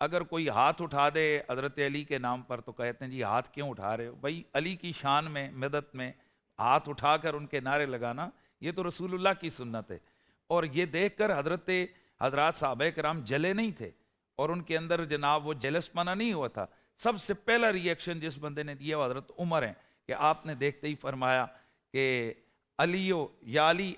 اگر کوئی ہاتھ اٹھا دے حضرت علی کے نام پر تو کہتے ہیں جی ہاتھ کیوں اٹھا رہے ہو؟ بھائی علی کی شان میں مدد میں ہاتھ اٹھا کر ان کے نعرے لگانا یہ تو رسول اللہ کی سنت ہے۔ اور یہ دیکھ کر حضرات صحابہ کرام جلے نہیں تھے اور ان کے اندر جناب وہ جلس پنا نہیں ہوا تھا۔ سب سے پہلا ریئیکشن جس بندے نے دیا وہ حضرت عمر ہیں کہ آپ نے دیکھتے ہی فرمایا کہ علیو یا علی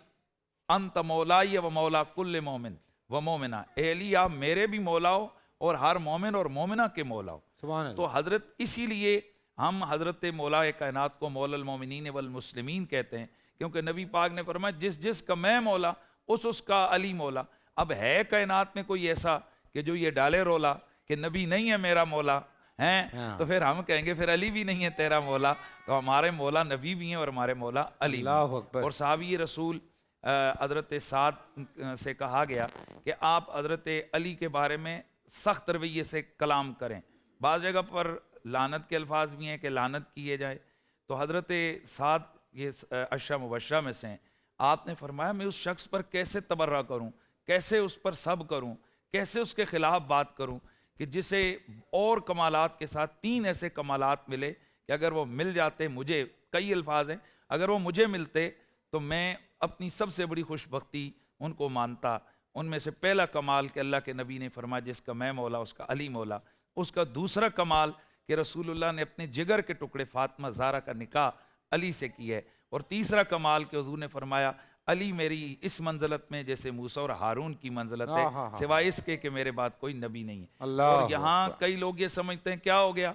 انت مولائی و مولا کل مومن و مومنہ، اے علی آپ میرے بھی مولا ہو اور ہر مومن اور مومنہ کے مولا ہو۔ سبحان اللہ۔ تو حضرت اسی لیے ہم حضرت مولا کائنات کو مولا المومنین والمسلمین کہتے ہیں، کیونکہ نبی پاک نے فرمایا جس کا میں مولا اس کا علی مولا۔ اب ہے کائنات میں کوئی ایسا کہ جو یہ ڈالے رولا کہ نبی نہیں ہے میرا مولا ہیں، تو پھر ہم کہیں گے پھر علی بھی نہیں ہے تیرا مولا، تو ہمارے مولا نبی بھی ہیں اور ہمارے مولا علی بھی اللہ ہیں۔ اکبر۔ اور صحابی رسول حضرت سعد سے کہا گیا کہ آپ حضرت علی کے بارے میں سخت رویے سے کلام کریں، بعض جگہ پر لعنت کے الفاظ بھی ہیں کہ لعنت کیے جائے، تو حضرت سعد یہ عشرہ مبشرہ میں سے ہیں، آپ نے فرمایا میں اس شخص پر کیسے تبرہ کروں، کیسے اس پر صبر کروں، کیسے اس کے خلاف بات کروں کہ جسے اور کمالات کے ساتھ 3 ایسے کمالات ملے کہ اگر وہ مل جاتے مجھے، کئی الفاظ ہیں، اگر وہ مجھے ملتے تو میں اپنی سب سے بڑی خوش بختی ان کو مانتا۔ ان میں سے پہلا کمال کہ اللہ کے نبی نے فرمایا جس کا میں مولا اس کا علی مولا، اس کا دوسرا کمال کہ رسول اللہ نے اپنے جگر کے ٹکڑے فاطمہ زہرا کا نکاح علی سے کی ہے، اور تیسرا کمال کہ حضور نے فرمایا علی میری اس منزلت میں جیسے موسیٰ اور ہارون کی منزلت ہے، سوائے اس کے کہ میرے بعد کوئی نبی نہیں ہے۔ اور یہاں کئی لوگ یہ سمجھتے ہیں کیا ہو گیا،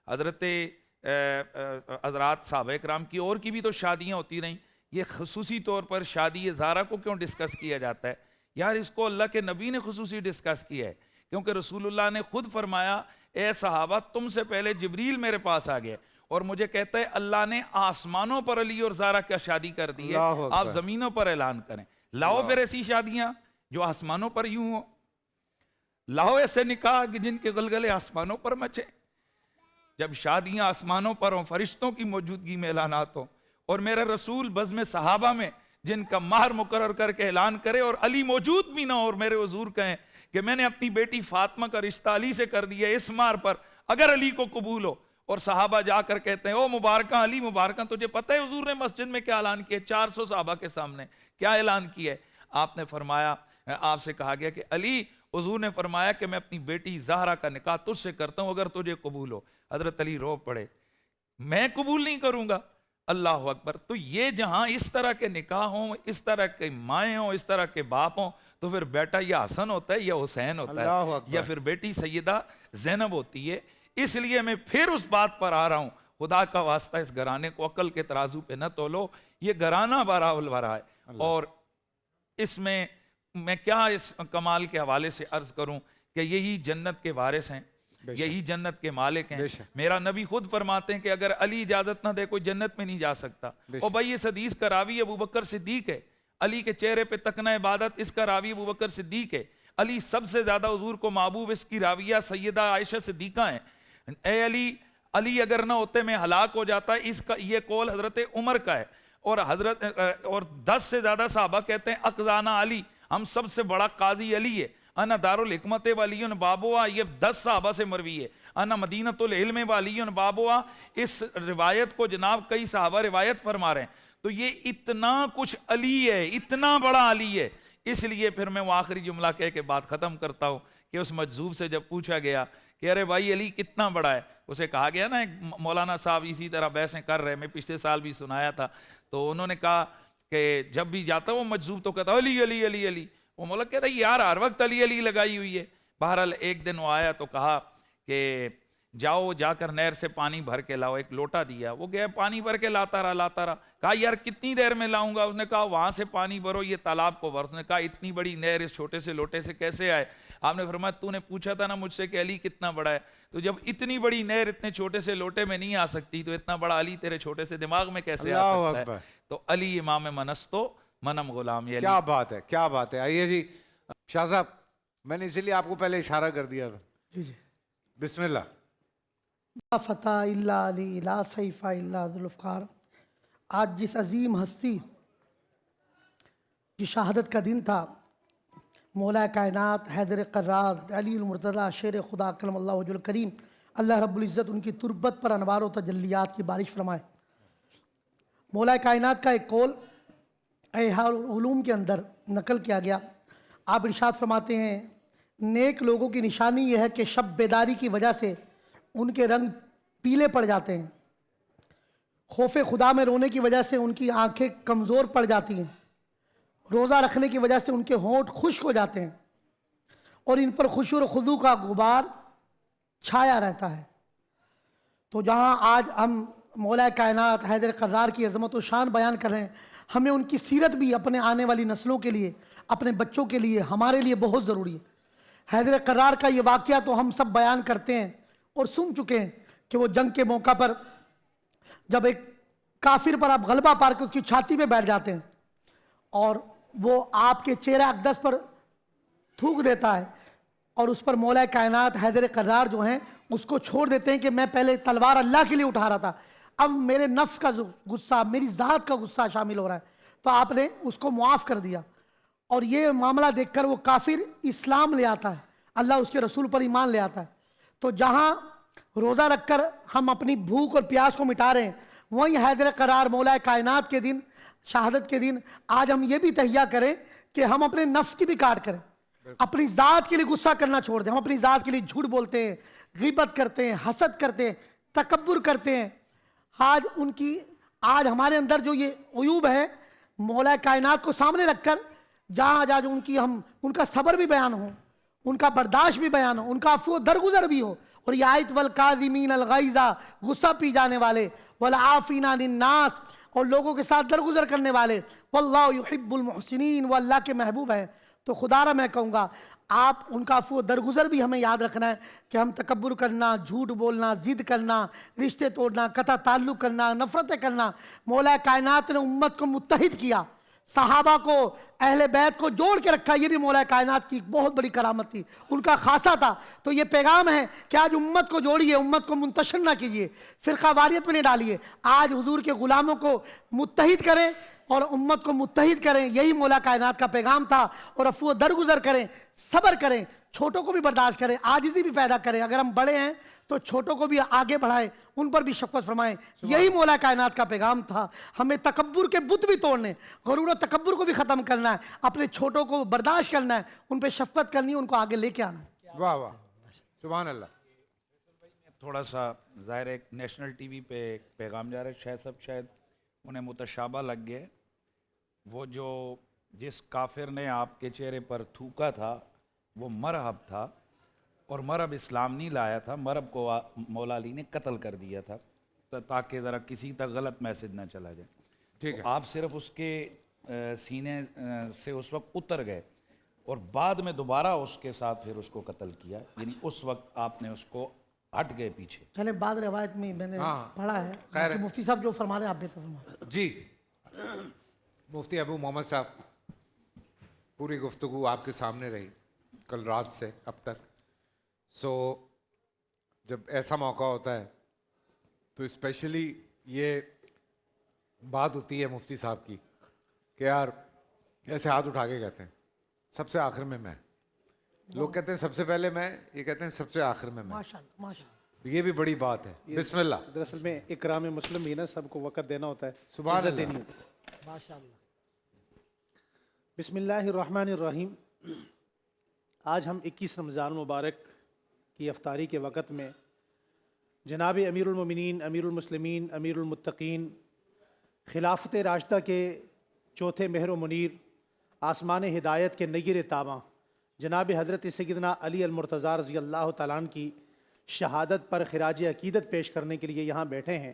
حضرت حضرات صحابہ کرام کی اور کی بھی تو شادیاں ہوتی رہیں، یہ خصوصی طور پر شادی زہرا کو کیوں ڈسکس کیا جاتا ہے؟ یار اس کو اللہ کے نبی نے خصوصی ڈسکس کیا ہے، کیونکہ رسول اللہ نے خود فرمایا اے صحابہ تم سے پہلے جبریل میرے پاس آ گیا اور مجھے کہتا ہے اللہ نے آسمانوں پر علی اور زہرا کا شادی کر دی ہے، آپ زمینوں پر اعلان کریں، لاؤ پھر ایسی شادیاں جو آسمانوں پر یوں ہو، لاؤ ایسے نکاح جن کے گلگلے آسمانوں پر مچے۔ جب شادیاں آسمانوں پر ہوں، فرشتوں کی موجودگی میں اعلانات ہوں، اور میرا رسول بزم صحابہ میں جن کا مہر مقرر کر کے اعلان کرے اور علی موجود بھی نہ ہو اور میرے حضور کہیں کہ میں نے اپنی بیٹی فاطمہ کا رشتہ علی سے کر دیا اس مہر پر، اگر علی کو قبول ہو. اور صحابہ جا کر کہتے ہیں او مبارکہ علی مبارکہ، تجھے پتہ ہے حضور نے مسجد میں کیا اعلان کیا؟ 400 صحابہ کے سامنے کیا اعلان کیا ہے؟ آپ نے فرمایا، آپ سے کہا گیا کہ علی، حضور نے فرمایا کہ میں اپنی بیٹی زہرا کا نکاح تجھ سے کرتا ہوں اگر تجھے قبول ہو. حضرت علی رو پڑے، میں قبول نہیں کروں گا. اللہ اکبر. تو یہ جہاں اس طرح کے نکاح ہوں، اس طرح کے مائیں ہوں، اس طرح کے باپ ہوں، تو پھر بیٹا یا حسن ہوتا ہے یا حسین ہوتا ہے یا پھر بیٹی سیدہ زینب ہوتی ہے. اس لیے میں پھر اس بات پر آ رہا ہوں، خدا کا واسطہ اس گھرانے کو عقل کے ترازو پہ نہ تولو. یہ گھرانہ براول بھرا ہے، اور اس میں کیا اس کمال کے حوالے سے عرض کروں کہ یہی جنت کے وارث ہیں، یہی جنت کے مالک ہیں. میرا نبی خود فرماتے ہیں کہ اگر علی اجازت نہ دے کوئی جنت میں نہیں جا سکتا. اور بھائی اس حدیث کا راوی ابو بکر صدیق ہے. علی کے چہرے پہ تکنا عبادت، اس کا راوی ابو بکر صدیق ہے. علی سب سے زیادہ حضور کو محبوب، اس کی راویہ سیدہ عائشہ صدیقہ ہیں. اے علی اگر نہ ہوتے میں ہلاک ہو جاتا. اس کا یہ قول حضرت عمر کا ہے. اور 10 سے زیادہ صحابہ کہتے ہیں اقزانہ علی، ہم سب سے بڑا قاضی علی ہے. انا دار الحکمت والی بابوا، یہ 10 صحابہ سے مروی ہے. انا مدینۃ العلم والی بابوا، اس روایت کو جناب کئی صحابہ روایت فرما رہے ہیں. تو یہ اتنا کچھ علی ہے، اتنا بڑا علی ہے. اس لیے پھر میں وہ آخری جملہ کہہ کے بات ختم کرتا ہوں کہ اس مجذوب سے جب پوچھا گیا کہ ارے بھائی علی کتنا بڑا ہے، اسے کہا گیا نا، ایک مولانا صاحب اسی طرح بحثیں کر رہے، میں پچھلے سال بھی سنایا تھا، تو انہوں نے کہا کہ جب بھی جاتا وہ مجذوب تو کہتا علی علی علی علی. وہ مولا کہتا ہے یار ہر وقت علی علی لگائی ہوئی ہے. بہرحال ایک دن وہ آیا تو کہا کہ جاؤ جا کر نہر سے پانی بھر کے لاؤ. ایک لوٹا دیا، وہ گیا پانی بھر کے لاتا رہا. کہا یار کتنی دیر میں لاؤں گا؟ اس نے کہا وہاں سے پانی بھرو یہ تالاب کو بھر. اس نے کہا اتنی بڑی نہر اس چھوٹے سے لوٹے سے کیسے آئے؟ آپ نے فرمایا تو نے پوچھا تھا نا مجھ سے کہ علی کتنا بڑا ہے، تو جب اتنی بڑی نہر اتنے چھوٹے سے لوٹے میں نہیں آ سکتی تو اتنا بڑا علی تیرے چھوٹے سے دماغ میں کیسے آ سکتا ہے؟ تو علی امام منستو منم غلام. کیا بات ہے، کیا بات ہے. آئیے جی شاہ صاحب، میں نے اسی لیے آپ کو پہلے اشارہ کر دیا تھا. بسم اللہ. لا فتح الا علی، لا سیف الا ذوالفقار. آج جس عظیم ہستی کی شہادت کا دن تھا، مولا کائنات حیدر قرار علی المرتضیٰ شیر خدا کلم اللہ وجہ الکریم، اللہ رب العزت ان کی تربت پر انوار و تجلیات کی بارش فرمائے. مولا کائنات کا ایک قول احیاء العلوم کے اندر نقل کیا گیا. آپ ارشاد فرماتے ہیں نیک لوگوں کی نشانی یہ ہے کہ شب بیداری کی وجہ سے ان کے رنگ پیلے پڑ جاتے ہیں، خوف خدا میں رونے کی وجہ سے ان کی آنکھیں کمزور پڑ جاتی ہیں، روزہ رکھنے کی وجہ سے ان کے ہونٹ خشک ہو جاتے ہیں، اور ان پر خشوع و خضوع کا غبار چھایا رہتا ہے. تو جہاں آج ہم مولا کائنات حیدر قرار کی عظمت و شان بیان کر رہے ہیں، ہمیں ان کی سیرت بھی اپنے آنے والی نسلوں کے لیے، اپنے بچوں کے لیے، ہمارے لیے بہت ضروری ہے. حیدر قرار کا یہ واقعہ تو ہم سب بیان کرتے ہیں اور سن چکے ہیں کہ وہ جنگ کے موقع پر جب ایک کافر پر آپ غلبہ پار کے اس کی چھاتی پہ بیٹھ جاتے ہیں اور وہ آپ کے چہرہ اقدس پر تھوک دیتا ہے اور اس پر مولا کائنات حیدر قرار جو ہیں اس کو چھوڑ دیتے ہیں کہ میں پہلے تلوار اللہ کے لیے اٹھا رہا تھا، اب میرے نفس کا غصہ، میری ذات کا غصہ شامل ہو رہا ہے. تو آپ نے اس کو معاف کر دیا اور یہ معاملہ دیکھ کر وہ کافر اسلام لے آتا ہے، اللہ اس کے رسول پر ایمان لے آتا ہے. تو جہاں روزہ رکھ کر ہم اپنی بھوک اور پیاس کو مٹا رہے ہیں، وہیں حیدر قرار مولا کائنات کے دن، شہادت کے دن، آج ہم یہ بھی تہیہ کریں کہ ہم اپنے نفس کی بھی کاٹ کریں، اپنی ذات کے لیے غصہ کرنا چھوڑ دیں. ہم اپنی ذات کے لیے جھوٹ بولتے ہیں، غیبت کرتے ہیں، حسد کرتے ہیں، تکبر کرتے ہیں. آج ہمارے اندر جو یہ عیوب ہے، مولا کائنات کو سامنے رکھ کر جہاں جہاں ان کا صبر بھی بیان ہو، ان کا برداشت بھی بیان ہو، ان کا عفو درگزر بھی ہو. اور یہ آیت والکاظمین الغیظ، غصہ پی جانے والے، والعافین عن الناس، اور لوگوں کے ساتھ درگزر کرنے والے، واللہ یحب المحسنین، وہ اللہ کے محبوب ہیں. تو خدا را میں کہوں گا آپ ان کا عفو درگزر بھی ہمیں یاد رکھنا ہے کہ ہم تکبر کرنا، جھوٹ بولنا، ضد کرنا، رشتے توڑنا، قطع تعلق کرنا، نفرتیں کرنا. مولا کائنات نے امت کو متحد کیا، صحابہ کو, اہل بیت کو جوڑ کے رکھا, یہ بھی مولا کائنات کی بہت بڑی کرامت تھی, ان کا خاصہ تھا. تو یہ پیغام ہے کہ آج امت کو جوڑیے, امت کو منتشر نہ کیجیے, فرقہ واریت میں نہیں ڈالیے. آج حضور کے غلاموں کو متحد کریں اور امت کو متحد کریں, یہی مولا کائنات کا پیغام تھا. اور عفو و درگزر کریں, صبر کریں, چھوٹوں کو بھی برداشت کریں, عاجزی بھی پیدا کریں. اگر ہم بڑے ہیں تو چھوٹوں کو بھی آگے بڑھائیں, ان پر بھی شفقت فرمائیں. یہی مولا کائنات کا پیغام تھا. ہمیں تکبر کے بت بھی توڑنے, غرور و تکبر کو بھی ختم کرنا ہے, اپنے چھوٹوں کو برداشت کرنا ہے, ان پہ شفقت کرنی ہے, ان کو آگے لے کے آنا ہے. واہ واہ, سبحان اللہ. تھوڑا سا ظاہر ایک نیشنل ٹی وی پہ ایک پیغام جا رہا ہے, شاید سب شاید انہیں متشابہ لگ گئے. وہ جو جس کافر نے آپ کے چہرے پر تھوکا تھا وہ مرہب تھا, اور مرہب اسلام نہیں لایا تھا, مرہب کو مولا علی نے قتل کر دیا تھا تاکہ ذرا کسی تک غلط میسج نہ چلا جائے. ٹھیک ہے, آپ صرف اس کے سینے سے اس وقت اتر گئے اور بعد میں دوبارہ اس کے ساتھ پھر اس کو قتل کیا, یعنی اس وقت آپ نے اس کو ہٹ گئے پیچھے. چلے بعد روایت میں میں نے پڑھا ہے, کہ مفتی صاحب جو فرما رہے ہیں آپ بہتر فرما. جی مفتی ابو محمد صاحب, پوری گفتگو آپ کے سامنے رہی کل رات سے اب تک. سو جب ایسا موقع ہوتا ہے تو اسپیشلی یہ بات ہوتی ہے مفتی صاحب کی کہ یار ایسے ہاتھ اٹھا کے کہتے ہیں سب سے آخر میں میں, لوگ کہتے ہیں سب سے پہلے میں, یہ کہتے ہیں سب سے آخر میں میں. ماشاءاللہ ماشاءاللہ, یہ بھی بڑی بات ہے. بسم اللہ. دراصل میں اکرام مسلم بھی نا, سب کو وقت دینا ہوتا ہے, سبحان عزت اللہ. دینی ہوتی ہے. ماشاءاللہ. بسم اللہ الرحمن الرحیم. آج ہم 21 رمضان مبارک کی افطاری کے وقت میں جناب امیر المومنین, امیر المسلمین, امیر المتقین, خلافت راشدہ کے چوتھے مہر و منیر, آسمان ہدایت کے نیر تاباں جناب حضرت سیدنا علی المرتضیٰ رضی اللہ تعالیٰ عنہ کی شہادت پر خراج عقیدت پیش کرنے کے لیے یہاں بیٹھے ہیں.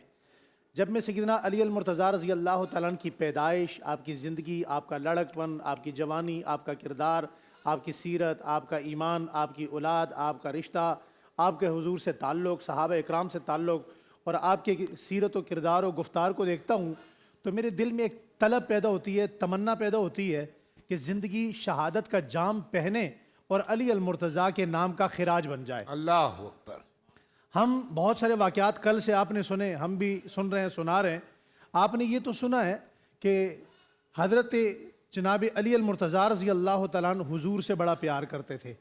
جب میں سیدنا علی المرتضیٰ رضی اللہ تعالیٰ عنہ کی پیدائش, آپ کی زندگی, آپ کا لڑکپن, آپ کی جوانی, آپ کا کردار, آپ کی سیرت, آپ کا ایمان, آپ کی اولاد, آپ کا رشتہ, آپ کے حضور سے تعلق, صحابہ اکرام سے تعلق, اور آپ کے سیرت و کردار و گفتار کو دیکھتا ہوں تو میرے دل میں ایک طلب پیدا ہوتی ہے, تمنا پیدا ہوتی ہے کہ زندگی شہادت کا جام پہنے اور علی المرتضیٰ کے نام کا خراج بن جائے. اللہ اکبر. ہم بہت سارے واقعات کل سے آپ نے سنے, ہم بھی سن رہے ہیں, سنا رہے ہیں. آپ نے یہ تو سنا ہے کہ حضرت جناب علی المرتضیٰ رضی اللہ تعالیٰ عنہ حضور سے بڑا پیار کرتے تھے,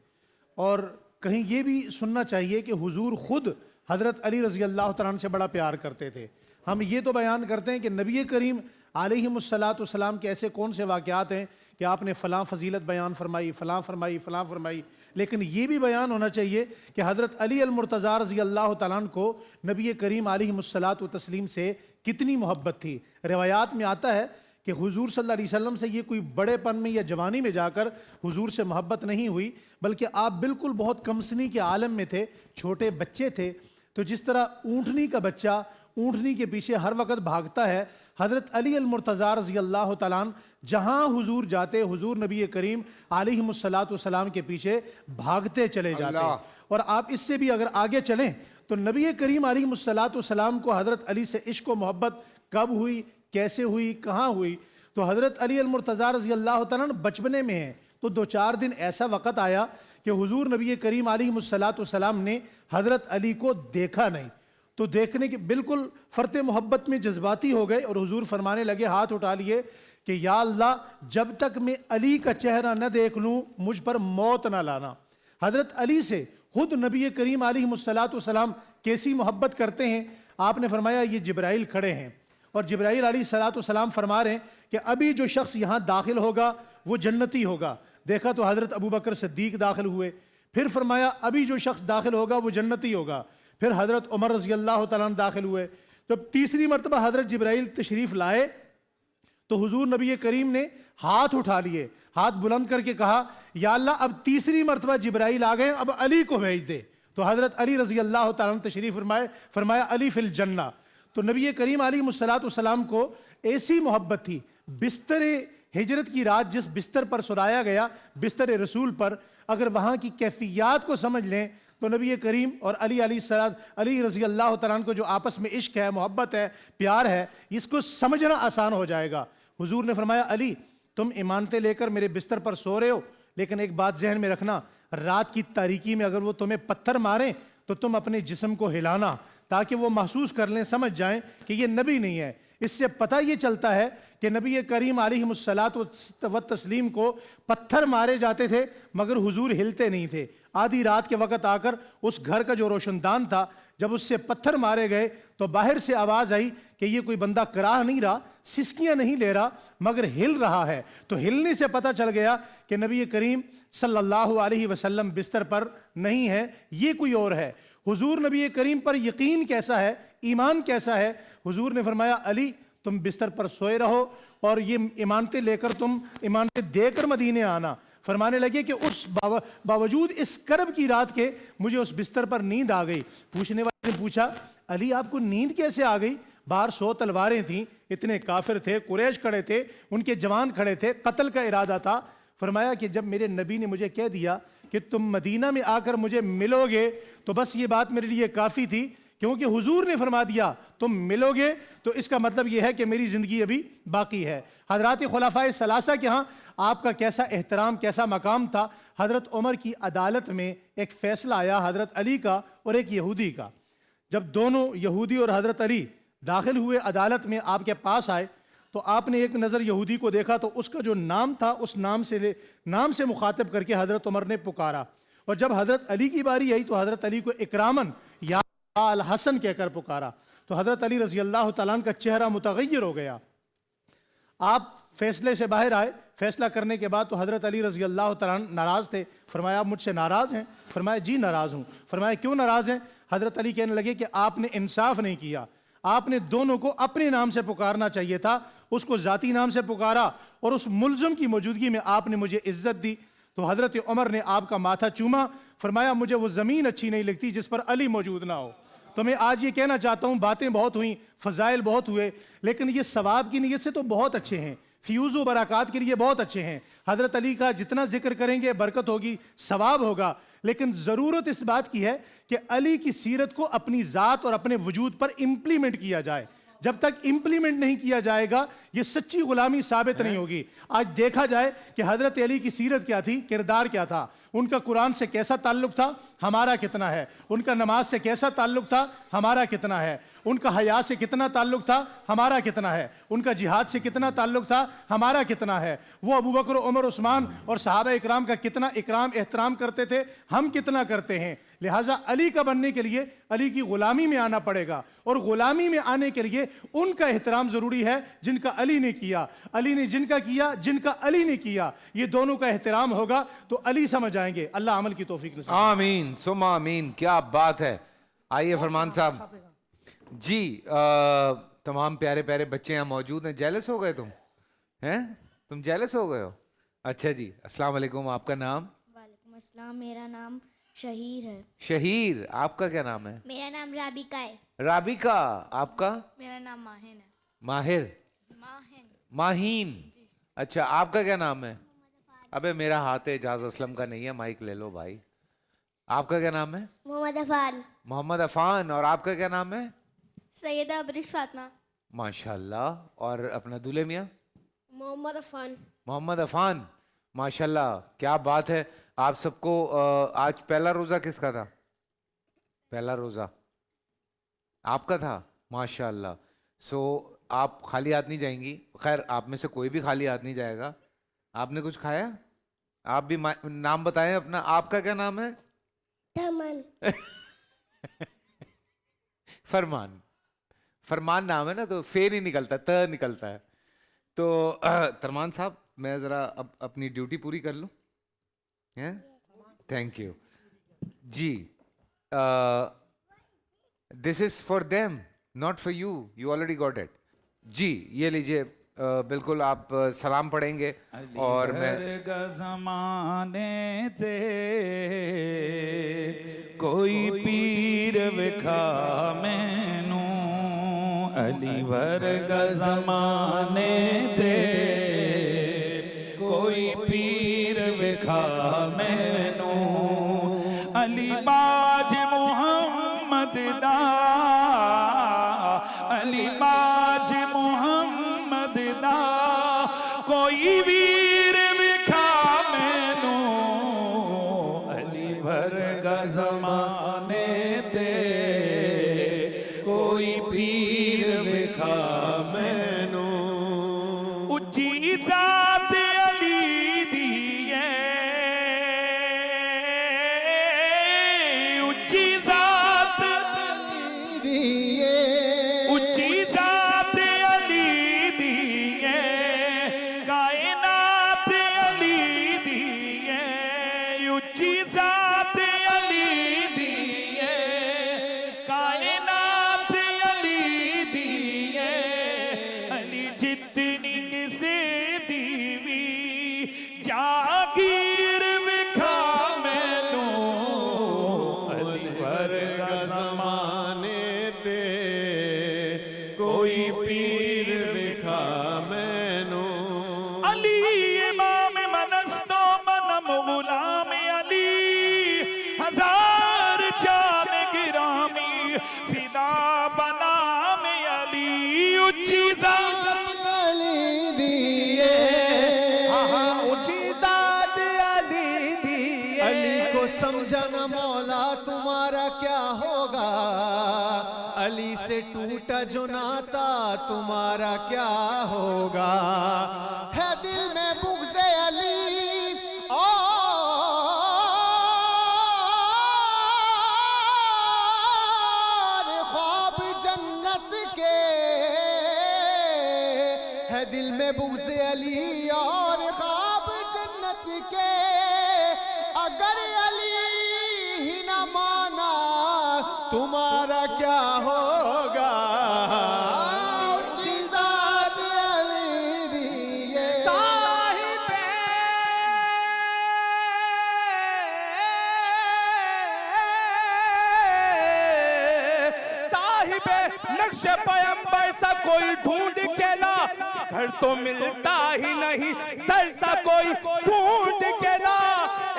اور کہیں یہ بھی سننا چاہیے کہ حضور خود حضرت علی رضی اللہ تعالیٰ عنہ سے بڑا پیار کرتے تھے. ہم یہ تو بیان کرتے ہیں کہ نبی کریم علیہ الصلاۃ والسلام کے ایسے کون سے واقعات ہیں کہ آپ نے فلاں فضیلت بیان فرمائی, فلاں فرمائی, فلاں فرمائی, لیکن یہ بھی بیان ہونا چاہیے کہ حضرت علی المرتضیٰ رضی اللہ تعالیٰ عنہ کو نبی کریم علیہ الصلاۃ والتسلیم سے کتنی محبت تھی. روایات میں آتا ہے کہ حضور صلی اللہ علیہ وسلم سے یہ کوئی بڑے پن میں یا جوانی میں جا کر حضور سے محبت نہیں ہوئی, بلکہ آپ بالکل بہت کمسنی کے عالم میں تھے, چھوٹے بچے تھے. تو جس طرح اونٹنی کا بچہ اونٹنی کے پیچھے ہر وقت بھاگتا ہے, حضرت علی المرتضیٰ رضی اللہ تعالیٰ عنہ جہاں حضور جاتے حضور نبی کریم علیہ الصلاۃ والسلام کے پیچھے بھاگتے چلے جاتے. اور آپ اس سے بھی اگر آگے چلیں تو نبی کریم علیہ الصلاۃ والسلام کو حضرت علی سے عشق و محبت کب ہوئی, کیسے ہوئی, کہاں ہوئی؟ تو حضرت علی المرتضیٰ رضی اللہ تعالیٰ عنہ بچپنے میں ہیں تو 2-4 دن ایسا وقت آیا کہ حضور نبی کریم علیہ الصلاۃ والسلام نے حضرت علی کو دیکھا نہیں. تو دیکھنے کے بالکل فرط محبت میں جذباتی ہو گئے اور حضور فرمانے لگے, ہاتھ اٹھا لیے کہ یا اللہ جب تک میں علی کا چہرہ نہ دیکھ لوں مجھ پر موت نہ لانا. حضرت علی سے خود نبی کریم علیہ الصلاۃ والسلام کیسی محبت کرتے ہیں. آپ نے فرمایا یہ جبرائیل کھڑے ہیں اور جبرائیل علیہ الصلاۃ والسلام فرما رہے ہیں کہ ابھی جو شخص یہاں داخل ہوگا وہ جنتی ہوگا. دیکھا تو حضرت ابوبکر صدیق داخل ہوئے, پھر فرمایا ابھی جو شخص داخل ہوگا وہ جنتی ہوگا, پھر حضرت عمر رضی اللہ تعالیٰ عنہ داخل ہوئے. جب تیسری مرتبہ حضرت جبرائیل تشریف لائے تو حضور نبی کریم نے ہاتھ اٹھا لیے, ہاتھ بلند کر کے کہا یا اللہ اب تیسری مرتبہ جبرائیل آ گئے, اب علی کو بھیج دے. تو حضرت علی رضی اللہ تعالیٰ عنہ تشریف فرمایا علی فی الجنہ. تو نبی کریم علیہ الصلاۃ والسلام کو ایسی محبت تھی, بستر ہجرت کی رات جس بستر پر سلایا گیا, بستر رسول پر, اگر وہاں کی کیفیات کو سمجھ لیں تو نبی کریم اور علی رضی اللہ تعالیٰ عنہ کو جو آپس میں عشق ہے, محبت ہے, پیار ہے, اس کو سمجھنا آسان ہو جائے گا. حضور نے فرمایا علی تم ایمانتیں لے کر میرے بستر پر سو رہے ہو، لیکن ایک بات ذہن میں رکھنا، رات کی تاریکی میں اگر وہ تمہیں پتھر ماریں تو تم اپنے جسم کو ہلانا تاکہ وہ محسوس کر لیں، سمجھ جائیں کہ یہ نبی نہیں ہے۔ اس سے پتہ یہ چلتا ہے کہ نبی کریم علیہ الصلاۃ والتسلیم کو پتھر مارے جاتے تھے مگر حضور ہلتے نہیں تھے۔ آدھی رات کے وقت آ کر اس گھر کا جو روشن دان تھا، جب اس سے پتھر مارے گئے تو باہر سے آواز آئی کہ یہ کوئی بندہ کراہ نہیں رہا، سسکیاں نہیں لے رہا، مگر ہل رہا ہے۔ تو ہلنے سے پتہ چل گیا کہ نبی کریم صلی اللہ علیہ وسلم بستر پر نہیں ہے، یہ کوئی اور ہے۔ حضور نبی کریم پر یقین کیسا ہے، ایمان کیسا ہے؟ حضور نے فرمایا علی تم بستر پر سوئے رہو اور یہ ایمانتیں لے کر تم ایمانتیں دے کر مدینے آنا۔ فرمانے لگے کہ اس باوجود اس کرب کی رات کے مجھے اس بستر پر نیند آ گئی۔ پوچھنے والے نے پوچھا علی آپ کو نیند کیسے آ گئی؟ باہر 100 تلواریں تھیں، اتنے کافر تھے، قریش کھڑے تھے، ان کے جوان کھڑے تھے، قتل کا ارادہ تھا۔ فرمایا کہ جب میرے نبی نے مجھے کہہ دیا کہ تم مدینہ میں آ کر مجھے ملو گے تو بس یہ بات میرے لیے کافی تھی، کیونکہ حضور نے فرما دیا تم ملو گے تو اس کا مطلب یہ ہے کہ میری زندگی ابھی باقی ہے۔ حضرات خلفائے ثلاثہ کے ہاں آپ کا کیسا احترام، کیسا مقام تھا۔ حضرت عمر کی عدالت میں ایک فیصلہ آیا حضرت علی کا اور ایک یہودی کا۔ جب دونوں یہودی اور حضرت علی داخل ہوئے عدالت میں، آپ کے پاس آئے تو آپ نے ایک نظر یہودی کو دیکھا تو اس کا جو نام تھا اس نام سے مخاطب کر کے حضرت عمر نے پکارا، اور جب حضرت علی کی باری آئی تو حضرت علی کو اکرامن یا الحسن کہہ کر پکارا، تو حضرت علی رضی اللہ تعالیٰ عنہ کا چہرہ متغیر ہو گیا۔ آپ فیصلے سے باہر آئے، فیصلہ کرنے کے بعد تو حضرت علی رضی اللہ تعالیٰ عنہ ناراض تھے۔ فرمایا آپ مجھ سے ناراض ہیں؟ فرمایا جی ناراض ہوں۔ فرمایا کیوں ناراض ہیں؟ حضرت علی کہنے لگے کہ آپ نے انصاف نہیں کیا، آپ نے دونوں کو اپنے نام سے پکارنا چاہیے تھا، اس کو ذاتی نام سے پکارا اور اس ملزم کی موجودگی میں آپ نے مجھے عزت دی۔ تو حضرت عمر نے آپ کا ماتھا چوما، فرمایا مجھے وہ زمین اچھی نہیں لگتی جس پر علی موجود نہ ہو۔ تو میں آج یہ کہنا چاہتا ہوں، باتیں بہت ہوئیں، فضائل بہت ہوئے، لیکن یہ ثواب کی نیت سے تو بہت اچھے ہیں، فیوز و برکات کے لیے بہت اچھے ہیں۔ حضرت علی کا جتنا ذکر کریں گے برکت ہوگی، ثواب ہوگا، لیکن ضرورت اس بات کی ہے کہ علی کی سیرت کو اپنی ذات اور اپنے وجود پر امپلیمنٹ کیا جائے۔ جب تک امپلیمنٹ نہیں کیا جائے گا یہ سچی غلامی ثابت نہیں ہوگی۔ آج دیکھا جائے کہ حضرت علی کی سیرت کیا تھی، کردار کیا تھا، ان کا قرآن سے کیسا تعلق تھا، ہمارا کتنا ہے، ان کا نماز سے کیسا تعلق تھا، ہمارا کتنا ہے، ان کا حیا سے کتنا تعلق تھا، ہمارا کتنا ہے، ان کا جہاد سے کتنا تعلق تھا، ہمارا کتنا ہے، وہ ابو بکر، عمر، عثمان اور صحابہ اکرام کا کتنا اکرام احترام کرتے تھے، ہم کتنا کرتے ہیں۔ لہٰذا علی کا بننے کے لیے علی کی غلامی میں آنا پڑے گا، اور غلامی میں آنے کے لیے ان کا احترام ضروری ہے جن کا علی نے کیا، علی نے جن کا کیا، جن کا علی نے کیا، یہ دونوں کا احترام ہوگا تو علی سمجھ آئیں گے۔ اللہ عمل کی توفیق نصیب۔ آمین ثم آمین، کیا بات ہے۔ آئیے فرمان صاحب جی، تمام پیارے پیارے بچے یہاں موجود ہیں، جیلس ہو گئے تم جیلس ہو گئے ہو؟ اچھا جی، السلام علیکم، آپ کا نام؟ وعلیکم السلام، میرا نام شہیر ہے۔ شہیر، آپ کا کیا نام ہے؟ میرا نام رابقہ ہے۔ رابقہ، آپ کا؟ میرا نام ماہن ہے۔ ماہر، ماہین، اچھا آپ کا کیا نام ہے؟ ابے میرا ہاتھ اعجاز اسلم کا نہیں ہے، مائک لے لو بھائی۔ آپ کا کیا نام ہے؟ محمد عفان۔ محمد عفان، اور آپ کا کیا نام ہے؟ سیدہ ابرش فاطمہ۔ ماشاءاللہ، اور اپنا دولہے میاں؟ محمد عفان۔ محمد عفان، ماشاءاللہ، کیا بات ہے۔ آپ سب کو آج پہلا روزہ کس کا تھا؟ پہلا روزہ آپ کا تھا، ماشاءاللہ۔ سو آپ خالی ہاتھ نہیں جائیں گی، خیر آپ میں سے کوئی بھی خالی ہاتھ نہیں جائے گا۔ آپ نے کچھ کھایا؟ آپ بھی نام بتائیں اپنا، آپ کا کیا نام ہے؟ ترمان۔ فرمان، فرمان نام ہے نا تو فے نہیں نکلتا، ت نکلتا ہے۔ تو ترمان صاحب میں ذرا اب اپنی ڈیوٹی پوری کر لوں، thank you ji. This is for them not for you, you already got it ji. یہ لیجیے، بالکل آپ سلام پڑھیں گے اور میں زمانے تے کوئی پیر وکھا مینوں، علی ورگا زمانے تے کوئی پیر وکھا مینوں، علی باج محمد دا، علی باج محمد دا، کوئی بھی جاگیر بکھا مینوں علی ورگا زمانے تے کوئی پیر بکھا مینوں علی امام منستو منم غلام علی ہزار جان گرامی فدا بنا میں علی اچھی ذات علی دیے اونچی ذات علی دیے علی کو سمجھنا مولا تمہارا کیا ہوگا علی سے ٹوٹا جو ناتا تمہارا کیا ہوگا ہے دل میں بغض علی اور خواب جنت کے ہے دل میں بغض علی اور خواب جنت کے اگر علی ہی نہ مانا تمہارا کیا ہوگا اونچی ذات علی دیے صاحب نقش پیمبر سا کوئی ڈھونڈ کے لا گھر تو ملتا ہی نہیں در سا کوئی ڈھونڈ کے لا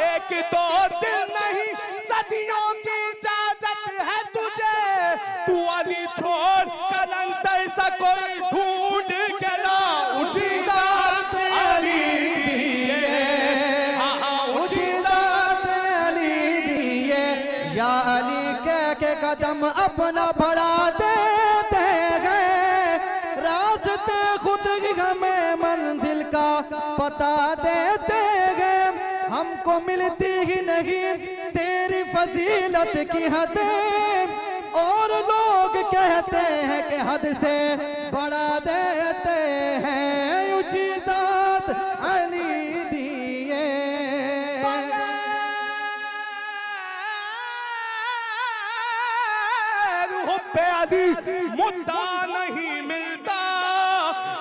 ایک دو دل نہیں صدیوں کی اجازت ہے تجھے تو علی چھوڑ کلندر سا کوئی ڈھونڈ کے لا اونچی ذات علی دیے اونچی ذات علی دیے یا علی کہہ کے قدم اپنا بڑھا دیتے گئے راستے خود ہی ہمیں منزل کا پتا دیتے گئے ہم کو ملتی ہی نہیں تیری فضیلت کی حدیں اور لوگ کہتے ہیں کہ حد سے بڑھا دیتے ہیں اونچی ذات علی دیے حب علی مدعا نہیں ملتا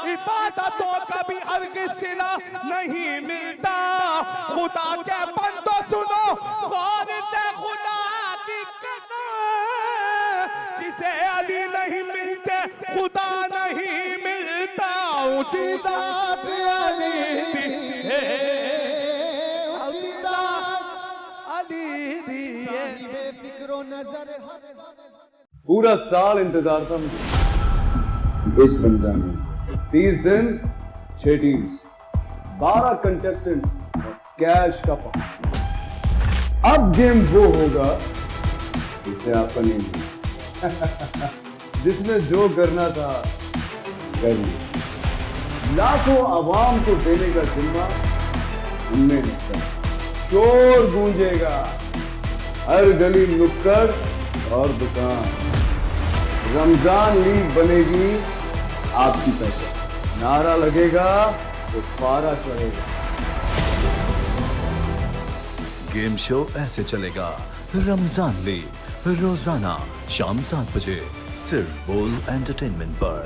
عبادتوں کا بھی ہرگز صلہ نہیں ملتا خدا کے بندو سنو غور سے خدا کی قسم جسے علی نہیں ملتے خدا نہیں ملتا اونچی ذات علی دیے اونچی ذات علی دیے فکر و نظر پورا سال انتظار تھا مجھے اس رمضان میں 30 دن 6 ٹیمز 12 کنٹیسٹنٹس کیش کا پاؤں اب گیم وہ ہوگا جسے آپ کا نہیں جس میں جو کرنا تھا کر لیا لاکھوں عوام کو دینے کا ذمہ ان میں حصہ شور گونجے گا ہر گلی نکڑ اور دکان رمضان لیگ بنے گی آپ کی پہچان نعرہ لگے گا تو پارا چڑھے گا گیم شو ایسے چلے گا رمضان لیگ روزانہ شام 7 بجے صرف بول انٹرٹینمنٹ پر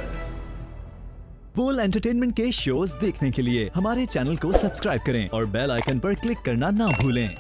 بول انٹرٹینمنٹ کے شوز دیکھنے کے لیے ہمارے چینل کو سبسکرائب کریں اور بیل آئیکن پر کلک کرنا نہ بھولیں